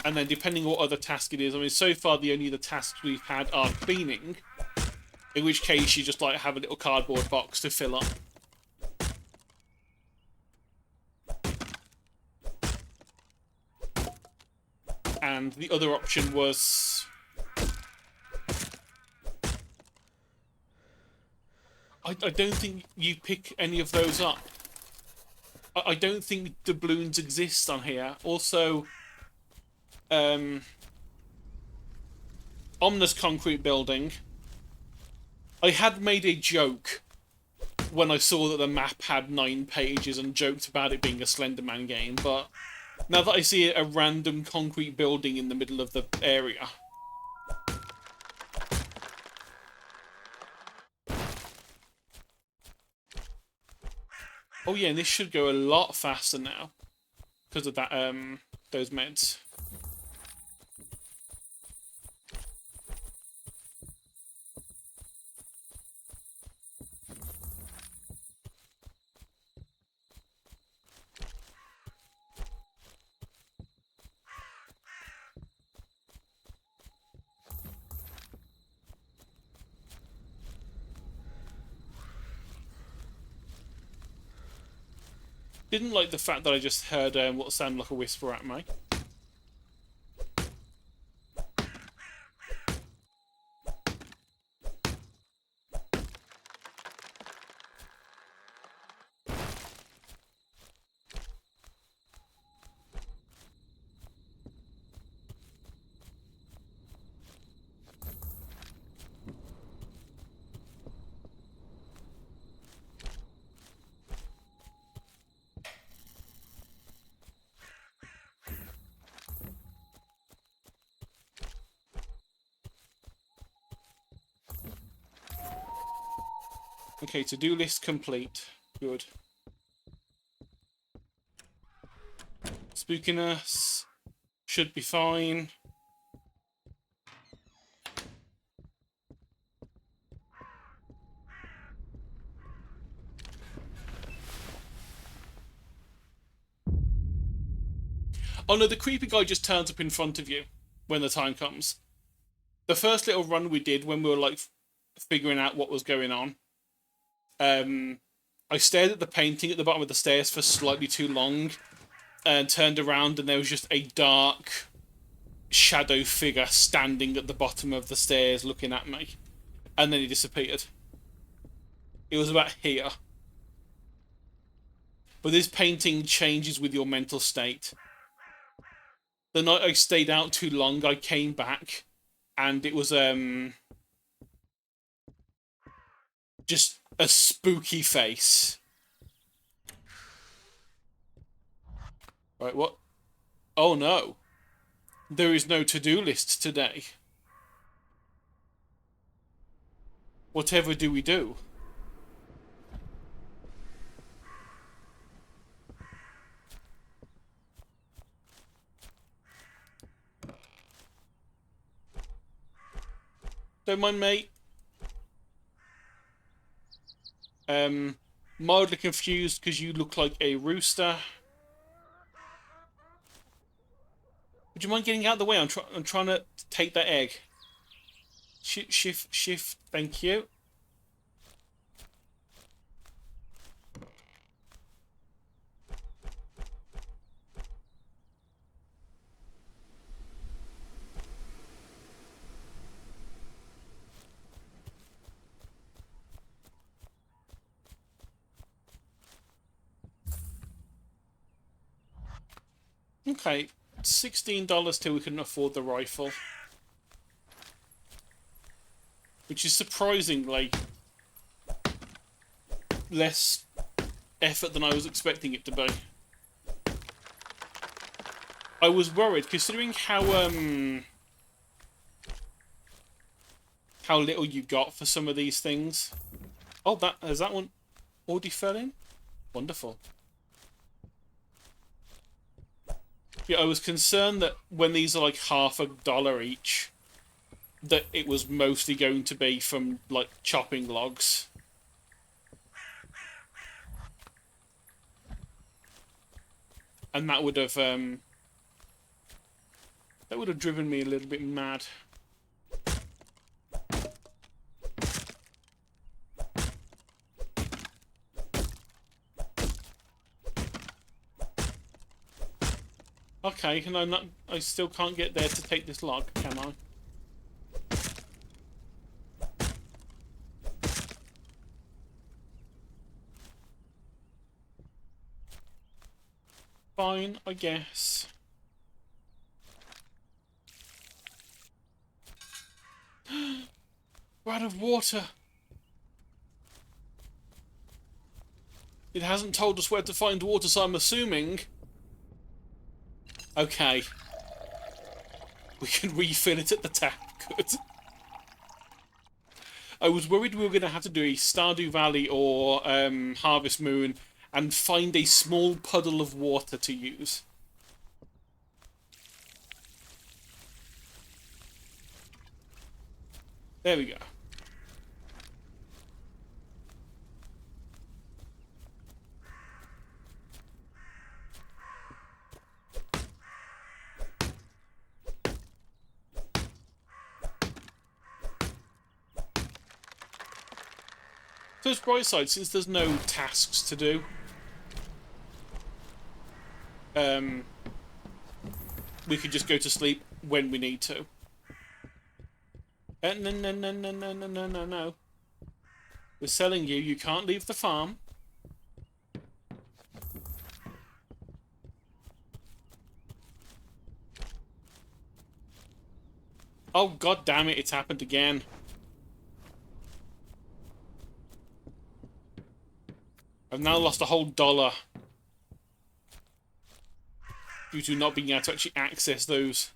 And then depending on what other task it is, I mean, so far the only other tasks we've had are cleaning, in which case you just like have a little cardboard box to fill up. And the other option was... I don't think you pick any of those up. I don't think doubloons exist on here. Also... Omna's concrete building. I had made a joke when I saw that the map had 9 pages and joked about it being a Slenderman game, but now that I see a random concrete building in the middle of the area... Oh yeah, and this should go a lot faster now because of that those meds. Didn't like the fact that I just heard what sounded like a whisper at me. Okay, to-do list complete. Good. Spookiness should be fine. Oh no, the creepy guy just turns up in front of you when the time comes. The first little run we did when we were like figuring out what was going on, I stared at the painting at the bottom of the stairs for slightly too long and turned around and there was just a dark shadow figure standing at the bottom of the stairs looking at me. And then he disappeared. It was about here. But this painting changes with your mental state. The night I stayed out too long, I came back and it was just a spooky face. Right, what? Oh no. There is no to-do list today. Whatever do we do? Don't mind, mate. Mildly confused because you look like a rooster. Would you mind getting out of the way? I'm trying to take that egg. Shift. Thank you. Okay, $16 till we can afford the rifle. Which is surprisingly less effort than I was expecting it to be. I was worried, considering how little you got for some of these things. Oh, has that one already fell in? Wonderful. Yeah, I was concerned that when these are like $50 each, that it was mostly going to be from like chopping logs. And that would have driven me a little bit mad. Okay, and I still can't get there to take this log, can I? Fine, I guess. We're out of water. It hasn't told us where to find water, so I'm assuming... Okay. We can refill it at the tap. Good. I was worried we were going to have to do a Stardew Valley or Harvest Moon and find a small puddle of water to use. There we go. First bright side, since there's no tasks to do, we could just go to sleep when we need to. No. We're selling you. You can't leave the farm. Oh, god damn it, it's happened again. I've now lost a whole $1 due to not being able to actually access those.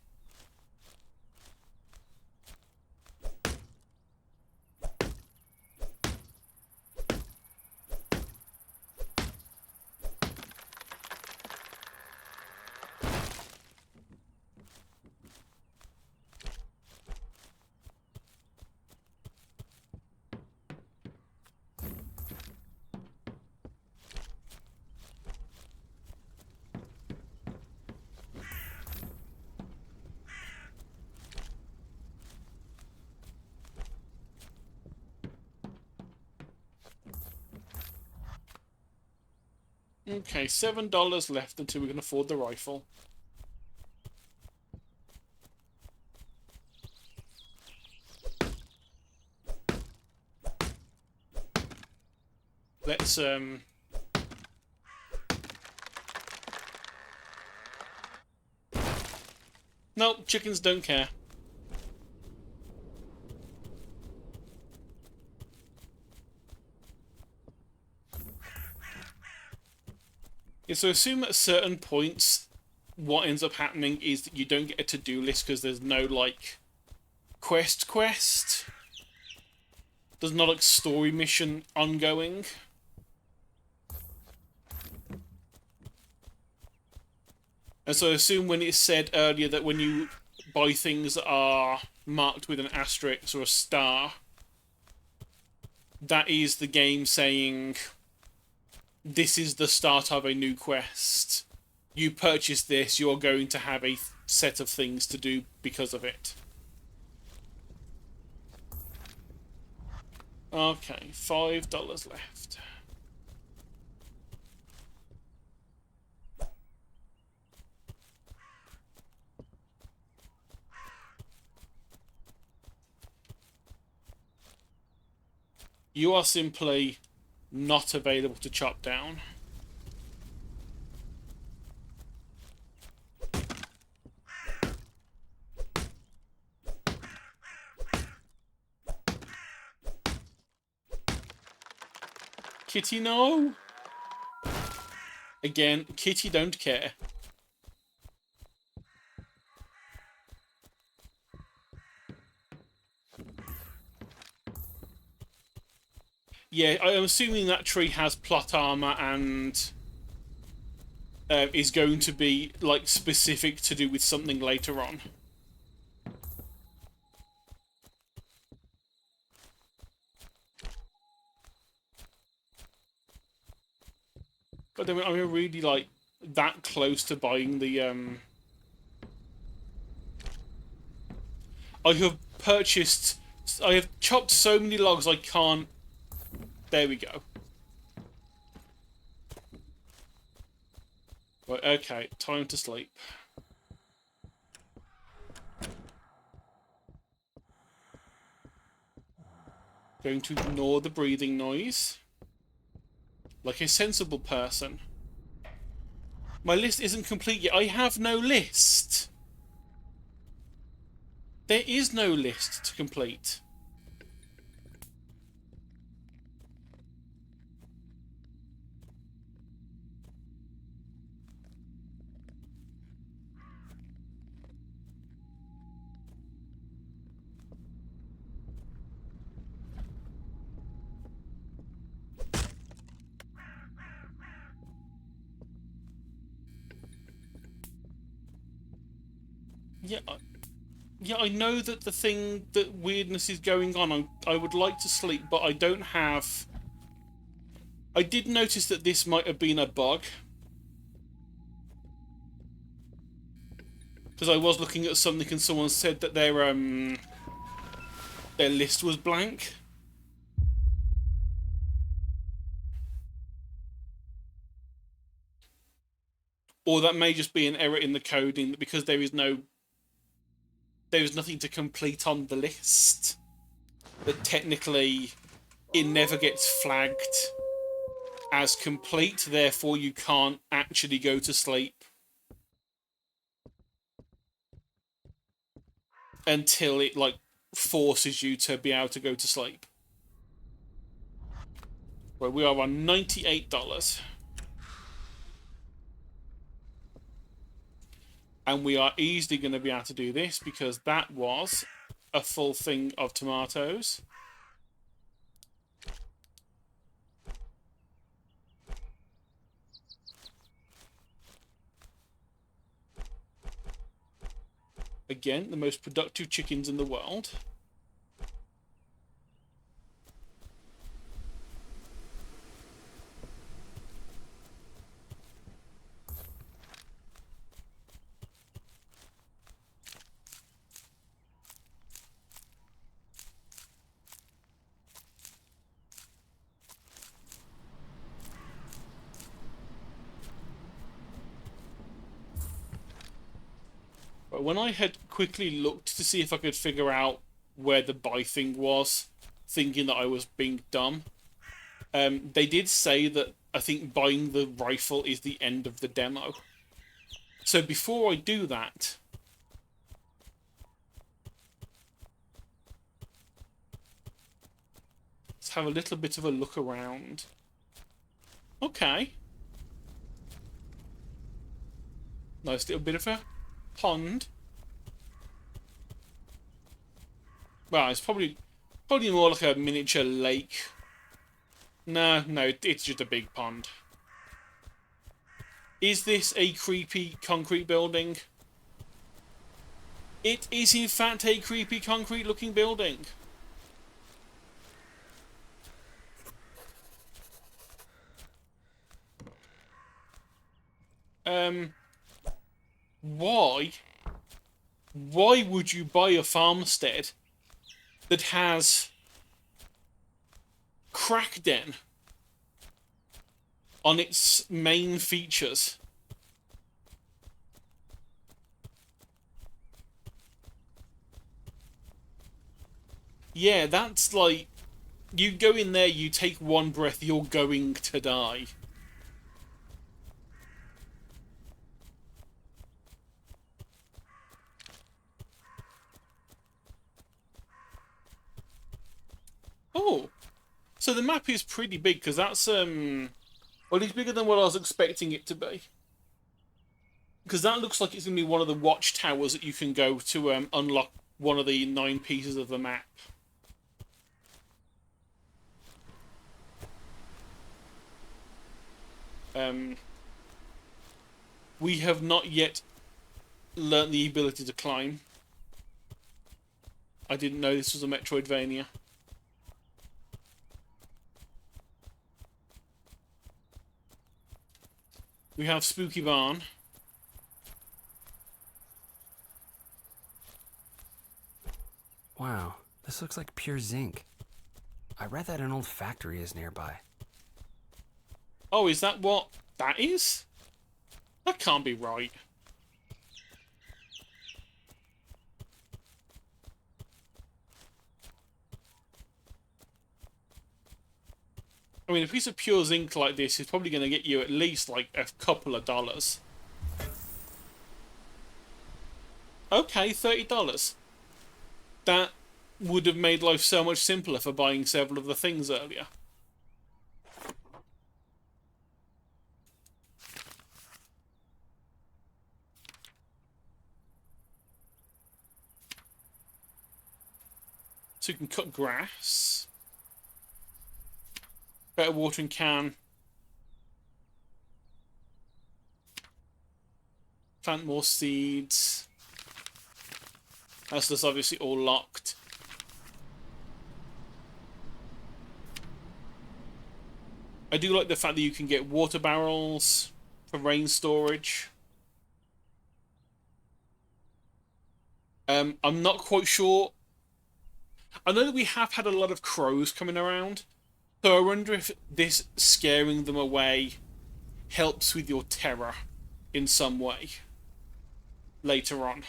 Okay, $7 left until we can afford the rifle. Let's Nope, chickens don't care. Yeah, so assume at certain points, what ends up happening is that you don't get a to-do list because there's no, like, quest. There's not, like, story mission ongoing. And so I assume when it said earlier that when you buy things that are marked with an asterisk or a star, that is the game saying, this is the start of a new quest. you purchase this, you're going to have a set of things to do because of it. Okay, $5 left. You are simply not available to chop down. Kitty, no. Again, Kitty don't care. Yeah, I'm assuming that tree has plot armor and is going to be like specific to do with something later on. But then I'm really like that close to buying the I have chopped so many logs I can't. There we go. Right, okay, time to sleep. Going to ignore the breathing noise. Like a sensible person. My list isn't complete yet. I have no list. There is no list to complete. Yeah, I know that the thing, that weirdness is going on. I would like to sleep, but I don't have... I did notice that this might have been a bug. Because I was looking at something and someone said that their list was blank. Or that may just be an error in the coding, because there is nothing to complete on the list. That technically it never gets flagged as complete, therefore you can't actually go to sleep until it like forces you to be able to go to sleep. Well, we are on $98. And we are easily going to be able to do this because that was a full thing of tomatoes. Again, the most productive chickens in the world. But when I had quickly looked to see if I could figure out where the buy thing was, thinking that I was being dumb, they did say that I think buying the rifle is the end of the demo. So before I do that, let's have a little bit of a look around. Okay. Nice little bit of a pond. Well, it's probably more like a miniature lake. No, it's just a big pond. Is this a creepy concrete building? It is in fact a creepy concrete looking building. Why? Why would you buy a farmstead that has crack den on its main features? Yeah, that's like, you go in there, you take one breath, you're going to die. Oh, so the map is pretty big, because that's, well, it's bigger than what I was expecting it to be. Because that looks like it's going to be one of the watchtowers that you can go to unlock one of the 9 pieces of the map. We have not yet learnt the ability to climb. I didn't know this was a Metroidvania. We have Spooky Barn. Wow, this looks like pure zinc. I read that an old factory is nearby. Oh, is that what that is? That can't be right. I mean, a piece of pure zinc like this is probably going to get you at least like a couple of dollars. Okay, $30. That would have made life so much simpler for buying several of the things earlier. So you can cut grass. Better watering can. Plant more seeds. That's just obviously all locked. I do like the fact that you can get water barrels for rain storage. I'm not quite sure. I know that we have had a lot of crows coming around, so I wonder if this scaring them away helps with your terror in some way later on.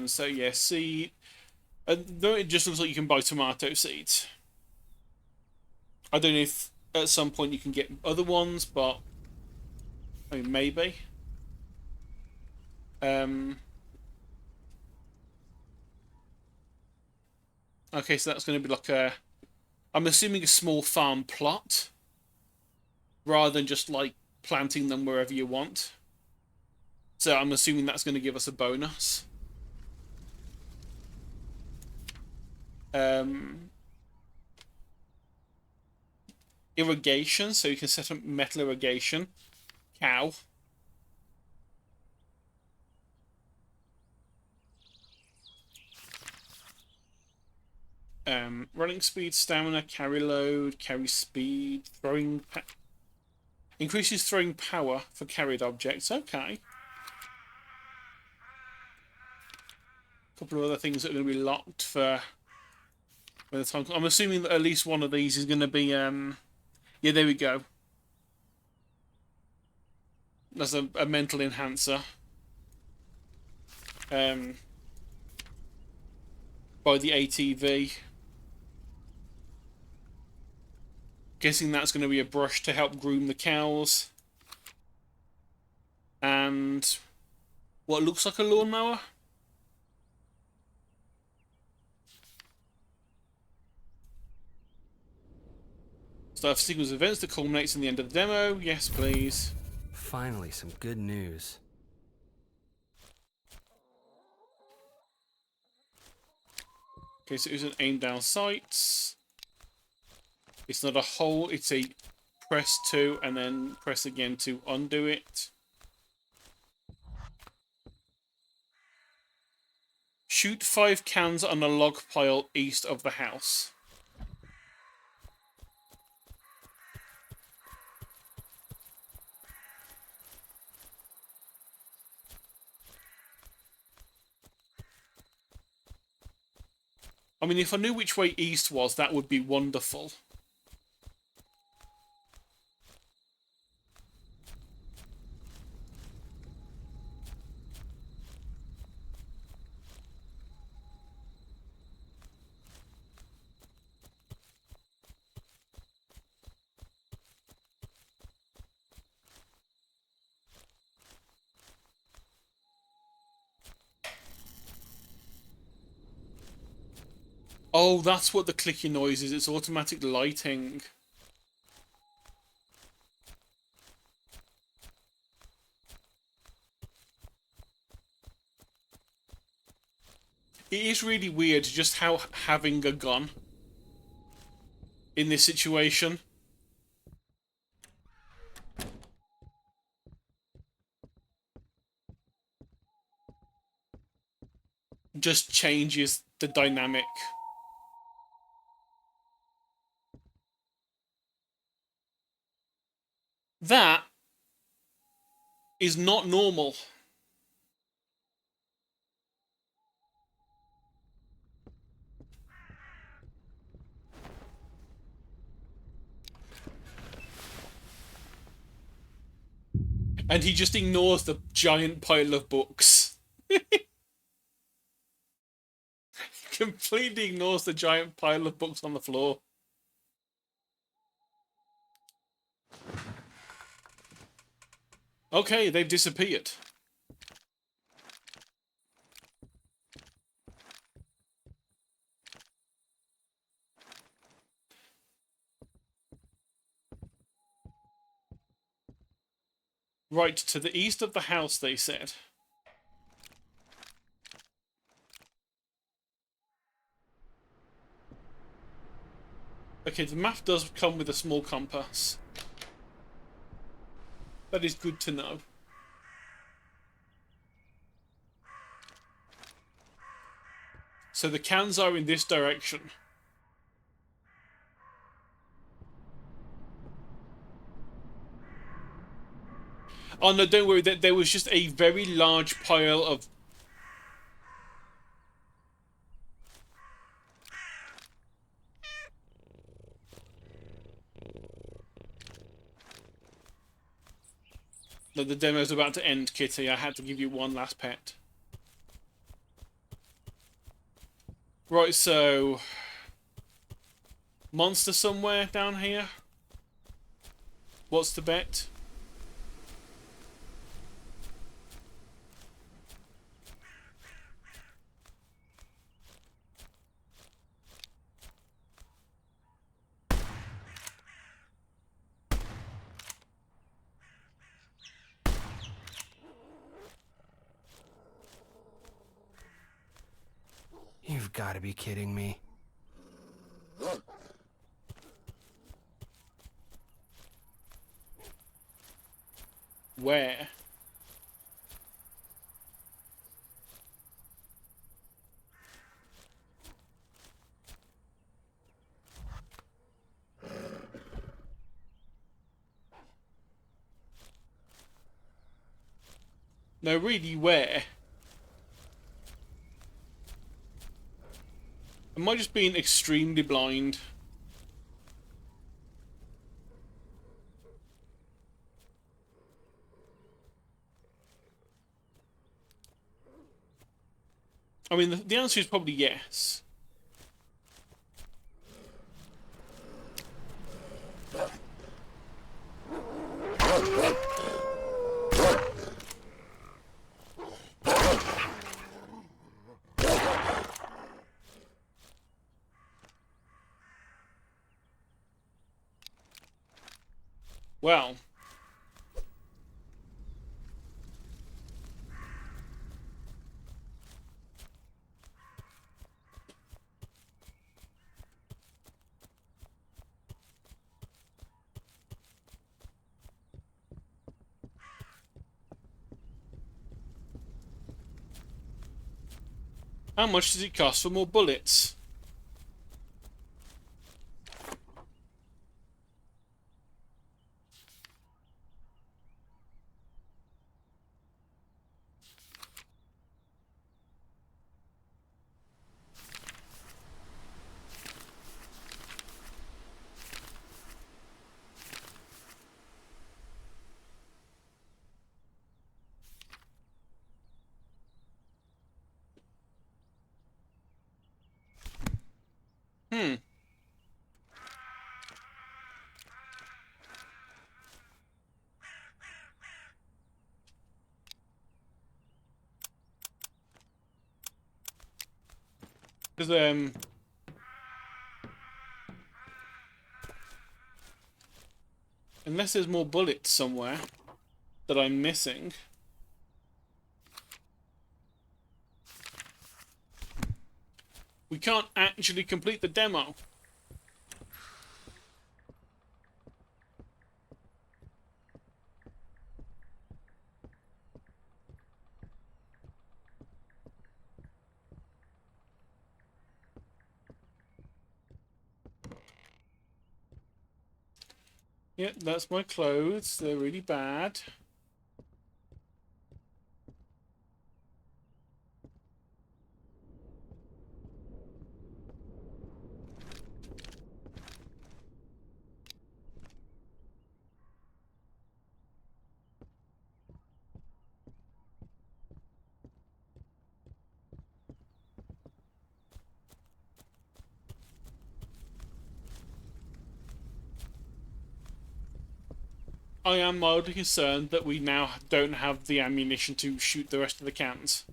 So yeah, seed. Though it just looks like you can buy tomato seeds. I don't know if at some point you can get other ones, but I mean, maybe. Okay, so that's going to be like a, I'm assuming a small farm plot, rather than just like planting them wherever you want. So I'm assuming that's going to give us a bonus. Irrigation, so you can set up metal irrigation. Cow. Running speed, stamina, carry load, carry speed, throwing... Increases throwing power for carried objects. Okay. A couple of other things that are going to be locked for... By the time... I'm assuming that at least one of these is going to be... Yeah, there we go. That's a mental enhancer. By the ATV. Guessing that's going to be a brush to help groom the cows. And what looks like a lawnmower. Start a sequence of events that culminates in the end of the demo. Yes, please. Finally, some good news. Okay, so it's an aim down sights. It's not a hole, it's a press to and then press again to undo it. Shoot 5 cans on a log pile east of the house. I mean, if I knew which way east was, that would be wonderful. Oh, that's what the clicky noise is. It's automatic lighting. It is really weird just how having a gun in this situation just changes the dynamic. That is not normal. And he just ignores the giant pile of books. Completely ignores the giant pile of books on the floor. Okay, they've disappeared. Right, to the east of the house, they said. Okay, the map does come with a small compass. That is good to know. So the cans are in this direction. Oh no, don't worry, there was just a very large pile of... No, the demo's about to end, Kitty. I had to give you one last pet. Right, so... Monster somewhere down here? What's the bet? You've got to be kidding me. Where? No, really, where? Am I just being extremely blind? I mean, the answer is probably yes. Well... How much does it cost for more bullets? Hmm. Because unless there's more bullets somewhere that I'm missing. We can't actually complete the demo. Yep, that's my clothes. They're really bad. I am mildly concerned that we now don't have the ammunition to shoot the rest of the cans.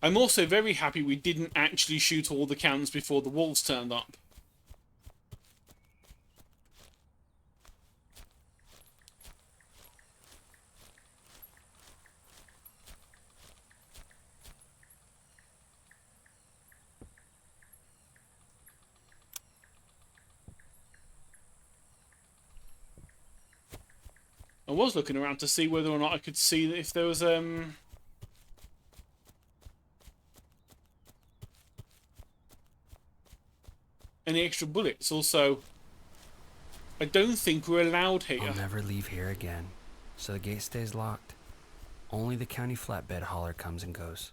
I'm also very happy we didn't actually shoot all the cans before the wolves turned up. I was looking around to see whether or not I could see if there was any extra bullets. Also, I don't think we're allowed here. I'll never leave here again, so the gate stays locked. Only the county flatbed hauler comes and goes.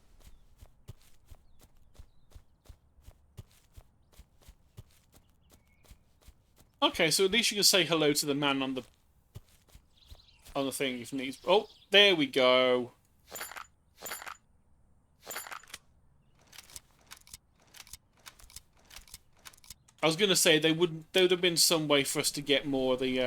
Okay, so at least you can say hello to the man on the thing if needs. Oh, there we go. I was gonna say there would have been some way for us to get more of the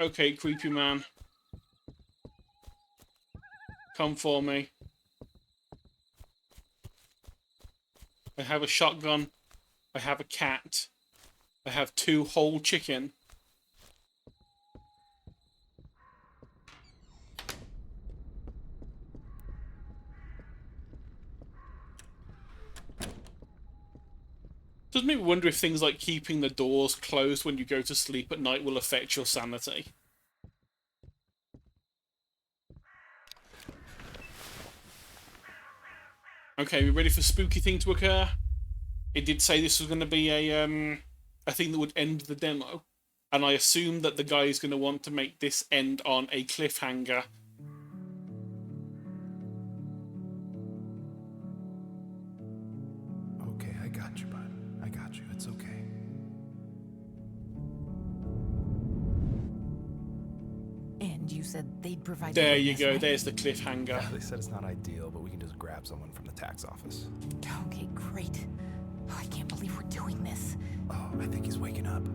Okay, creepy man. Come for me. I have a shotgun. I have a cat. I have 2 whole chicken. Does make me wonder if things like keeping the doors closed when you go to sleep at night will affect your sanity. Okay, we ready for spooky thing to occur? It did say this was going to be a thing that would end the demo, and I assume that the guy is going to want to make this end on a cliffhanger. Okay, I got you, bud. I got you. It's okay. And you said they'd provide. There you go. Right? There's the cliffhanger. Yeah, they said it's not ideal, but we can just grab someone from the tax office. Okay, great. Oh, I can't believe we're doing this. Oh, I think he's waking up.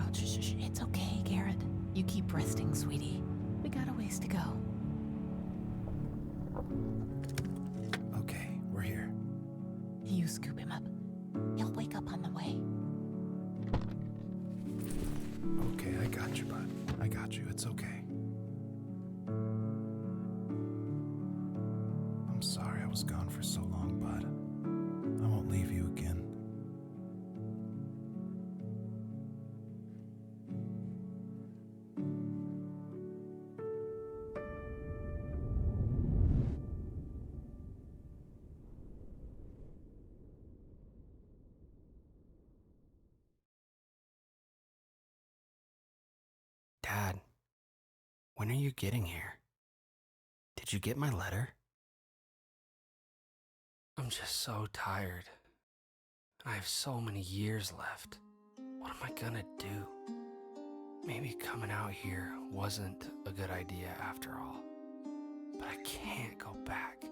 Oh, shh. It's okay, Garrett. You keep resting, sweetie. We got a ways to go. Okay, we're here. You scoop him up. He'll wake up on the way. Okay, I got you, bud. I got you. It's okay. I'm sorry I was gone for so long, bud. I won't leave you again. When are you getting here? Did you get my letter? I'm just so tired. I have so many years left. What am I gonna do? Maybe coming out here wasn't a good idea after all. But I can't go back.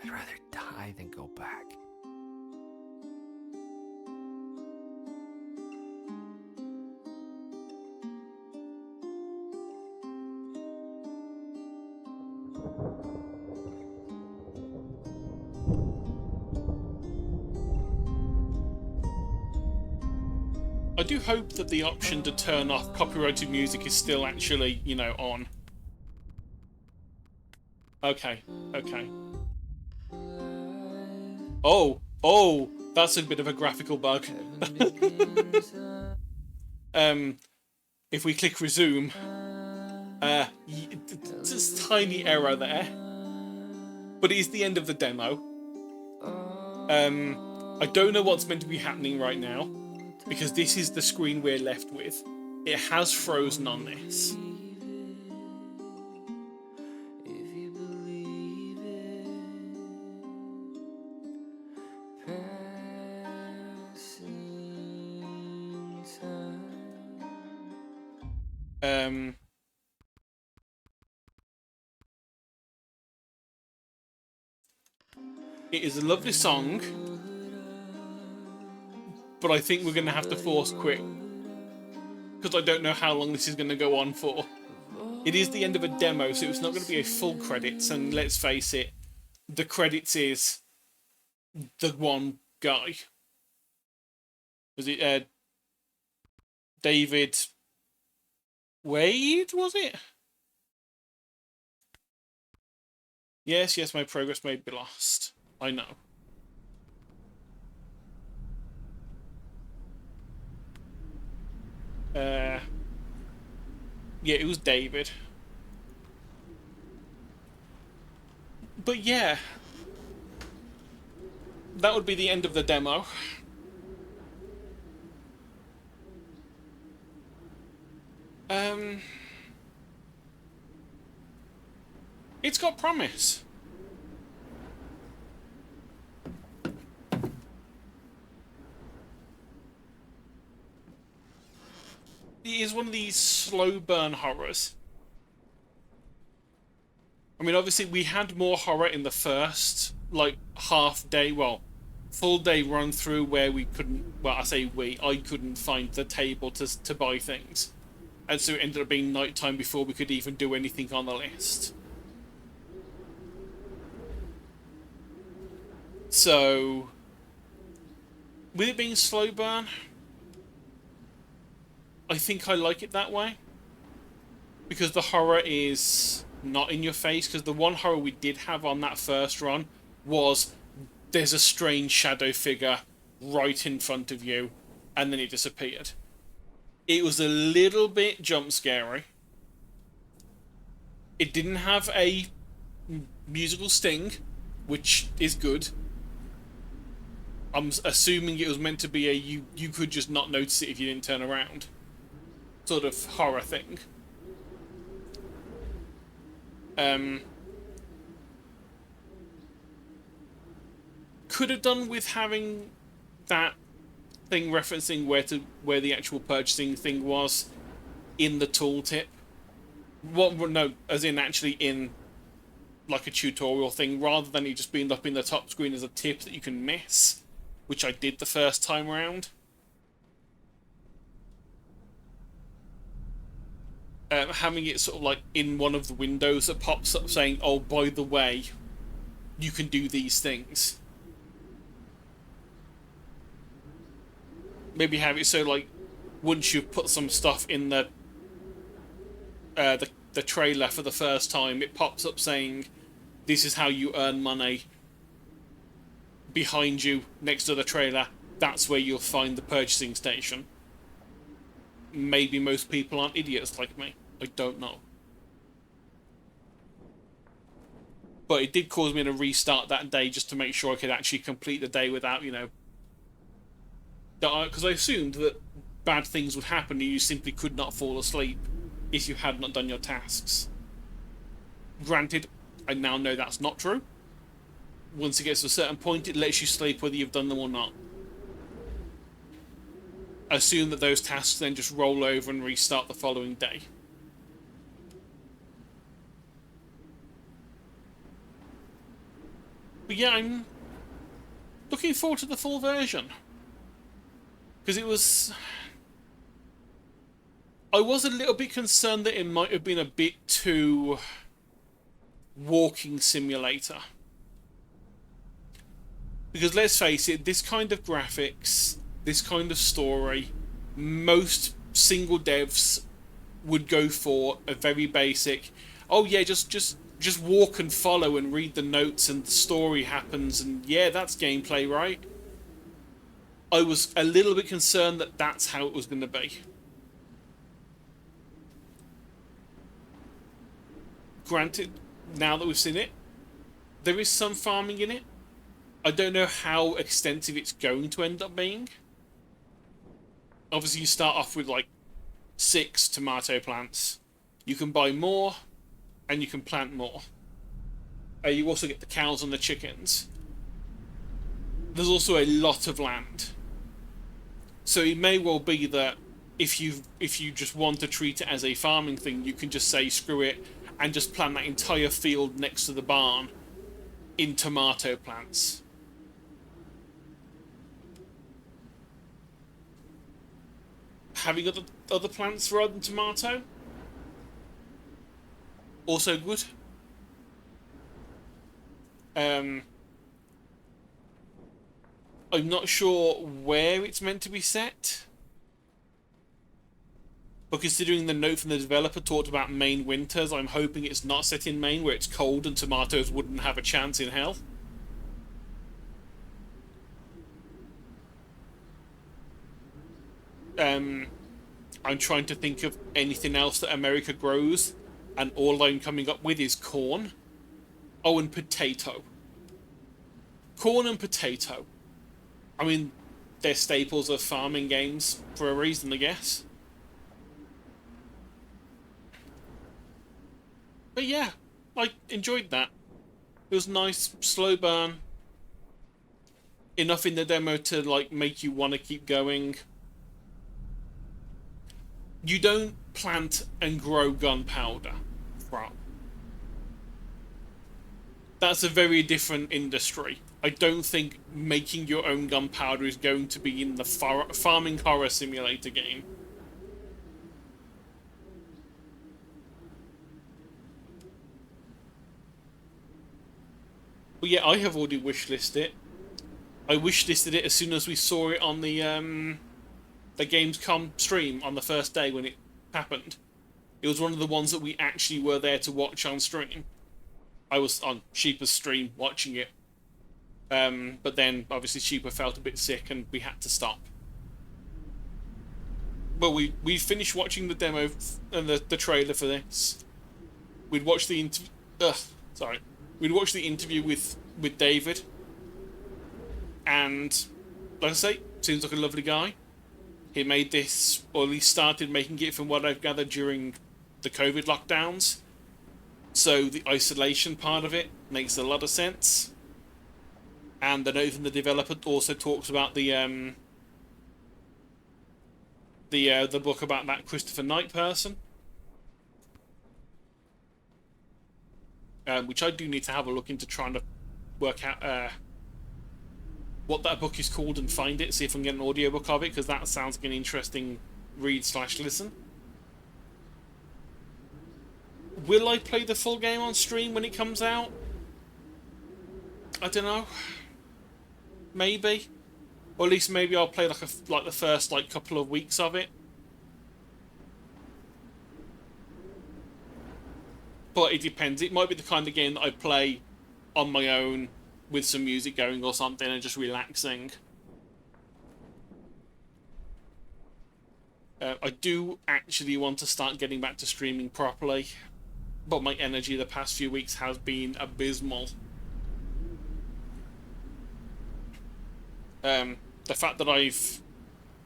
I'd rather die than go back. I do hope that the option to turn off copyrighted music is still actually, you know, on. Okay, okay. Oh, that's a bit of a graphical bug. If we click resume, just a tiny error there. But it is the end of the demo. I don't know what's meant to be happening right now, because this is the screen we're left with. It has frozen on this. It is a lovely song, but I think we're going to have to force quit, because I don't know how long this is going to go on for. It is the end of a demo, so it's not going to be a full credits, and let's face it, the credits is the one guy. Was it David Wade, was it? Yes, my progress may be lost. I know. Yeah, it was David. But yeah, that would be the end of the demo. It's got promise. It is one of these slow burn horrors. I mean, obviously we had more horror in the first, like, half day, well, full day run through where we couldn't, well, I say I couldn't find the table to buy things. And so it ended up being nighttime before we could even do anything on the list. So, with it being slow burn, I think I like it that way, because the horror is not in your face, because the one horror we did have on that first run was there's a strange shadow figure right in front of you and then it disappeared. It was a little bit jump scary. It didn't have a musical sting, which is good. I'm assuming it was meant to be a you could just not notice it if you didn't turn around sort of horror thing. Could have done with having that thing referencing where the actual purchasing thing was in the tooltip. No, as in actually in like a tutorial thing, rather than it just being up in the top screen as a tip that you can miss, which I did the first time around. Having it sort of like in one of the windows that pops up saying, oh, by the way, you can do these things. Maybe have it so like once you've put some stuff in the trailer for the first time, it pops up saying this is how you earn money. Behind you, next to the trailer, that's where you'll find the purchasing station. Maybe most people aren't idiots like me. I don't know. But it did cause me to restart that day just to make sure I could actually complete the day without, you know... Because I assumed that bad things would happen and you simply could not fall asleep if you had not done your tasks. Granted, I now know that's not true. Once it gets to a certain point, it lets you sleep whether you've done them or not. Assume that those tasks then just roll over and restart the following day. But yeah, I'm looking forward to the full version. Because I was a little bit concerned that it might have been a bit too walking simulator. Because let's face it, this kind of graphics, this kind of story, most single devs would go for a very basic, oh yeah, just walk and follow and read the notes and the story happens and yeah, that's gameplay, right? I was a little bit concerned that that's how it was going to be. Granted, now that we've seen it, there is some farming in it. I don't know how extensive it's going to end up being. Obviously, you start off with like 6 tomato plants. You can buy more, and you can plant more. You also get the cows and the chickens. There's also a lot of land. So it may well be that if you just want to treat it as a farming thing, you can just say screw it and just plant that entire field next to the barn in tomato plants. Having other plants rather than tomato, also good. I'm not sure where it's meant to be set, but considering the note from the developer talked about Maine winters, I'm hoping it's not set in Maine where it's cold and tomatoes wouldn't have a chance in hell. I'm trying to think of anything else that America grows, and all I'm coming up with is corn. Oh, and potato. Corn and potato. I mean, they're staples of farming games for a reason, I guess. But yeah, I enjoyed that. It was nice, slow burn. Enough in the demo to like make you want to keep going. You don't plant and grow gunpowder. Right. That's a very different industry. I don't think making your own gunpowder is going to be in the farming horror simulator game. But yeah, I have already wishlisted it. I wishlisted it as soon as we saw it on the Gamescom stream on the first day when it happened. It was one of the ones that we actually were there to watch on stream. I was on Sheepa's stream watching it. But then, obviously, Sheepa felt a bit sick and we had to stop. But we finished watching the demo and the trailer for this. We'd watched the We'd watched the interview with David. And, like I say, seems like a lovely guy. He made this, or at least started making it from what I've gathered during the COVID lockdowns. So the isolation part of it makes a lot of sense. And the note from the developer also talks about the book about that Christopher Knight person. Which I do need to have a look into trying to work out what that book is called and find it, see if I can get an audiobook of it, because that sounds like an interesting read/listen. Will I play the full game on stream when it comes out? I don't know. Maybe. Or at least maybe I'll play like the first couple of weeks of it. But it depends. It might be the kind of game that I play on my own with some music going or something and just relaxing. I do actually want to start getting back to streaming properly, but my energy the past few weeks has been abysmal. The fact that I've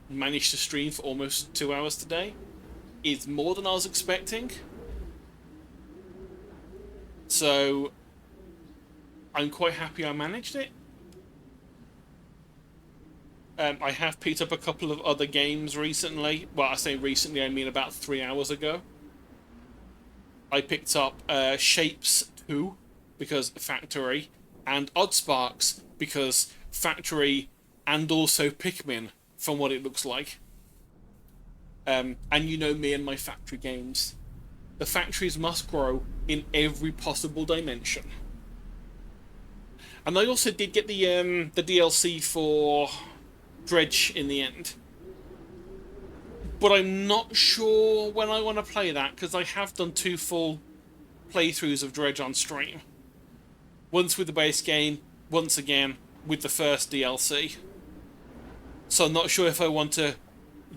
managed to stream for almost 2 hours today is more than I was expecting. So I'm quite happy I managed it. I have picked up a couple of other games recently. Well, I say recently, I mean about 3 hours ago. I picked up Shapes 2 because Factory, and Oddsparks because Factory, and also Pikmin from what it looks like. And you know me and my Factory games. The factories must grow in every possible dimension. And I also did get the DLC for Dredge in the end. But I'm not sure when I want to play that, because I have done 2 full playthroughs of Dredge on stream. Once with the base game, once again with the first DLC. So I'm not sure if I want to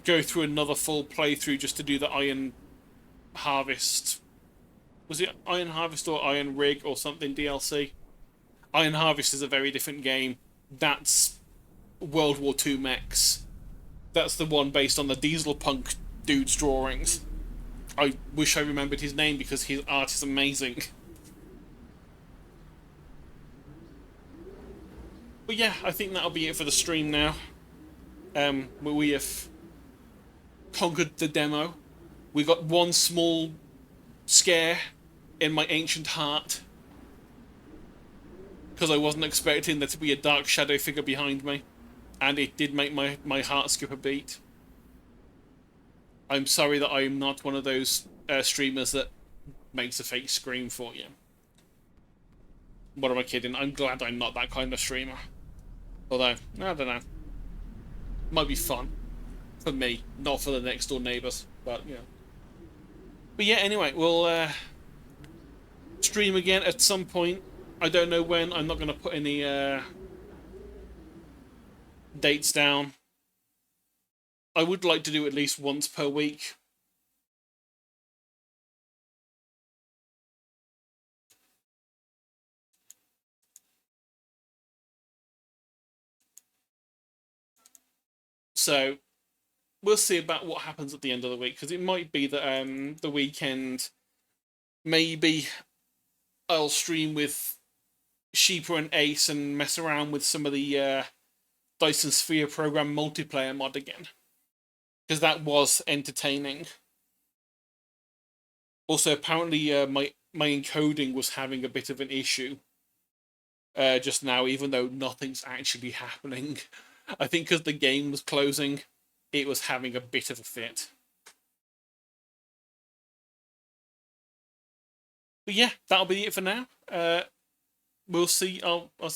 go through another full playthrough just to do the Iron Harvest. Was it Iron Harvest or Iron Rig or something DLC? Iron Harvest is a very different game. That's World War II mechs. That's the one based on the Diesel Punk dude's drawings. I wish I remembered his name because his art is amazing. But yeah, I think that'll be it for the stream now. We have conquered the demo. We got one small scare in my ancient heart because I wasn't expecting there to be a dark shadow figure behind me, and it did make my heart skip a beat. I'm sorry that I'm not one of those streamers that makes a fake scream for you. What am I kidding? I'm glad I'm not that kind of streamer. Although, I don't know. Might be fun for me, not for the next door neighbours, but you know. But yeah, anyway, we'll stream again at some point. I don't know when. I'm not going to put any dates down. I would like to do at least once per week. So we'll see about what happens at the end of the week, because it might be that the weekend, maybe I'll stream with Sheeper and Ace and mess around with some of the Dyson Sphere program multiplayer mod again, because that was entertaining. Also, apparently my encoding was having a bit of an issue just now, even though nothing's actually happening. I think because the game was closing, it was having a bit of a fit. But yeah, that'll be it for now. We'll see. I'll see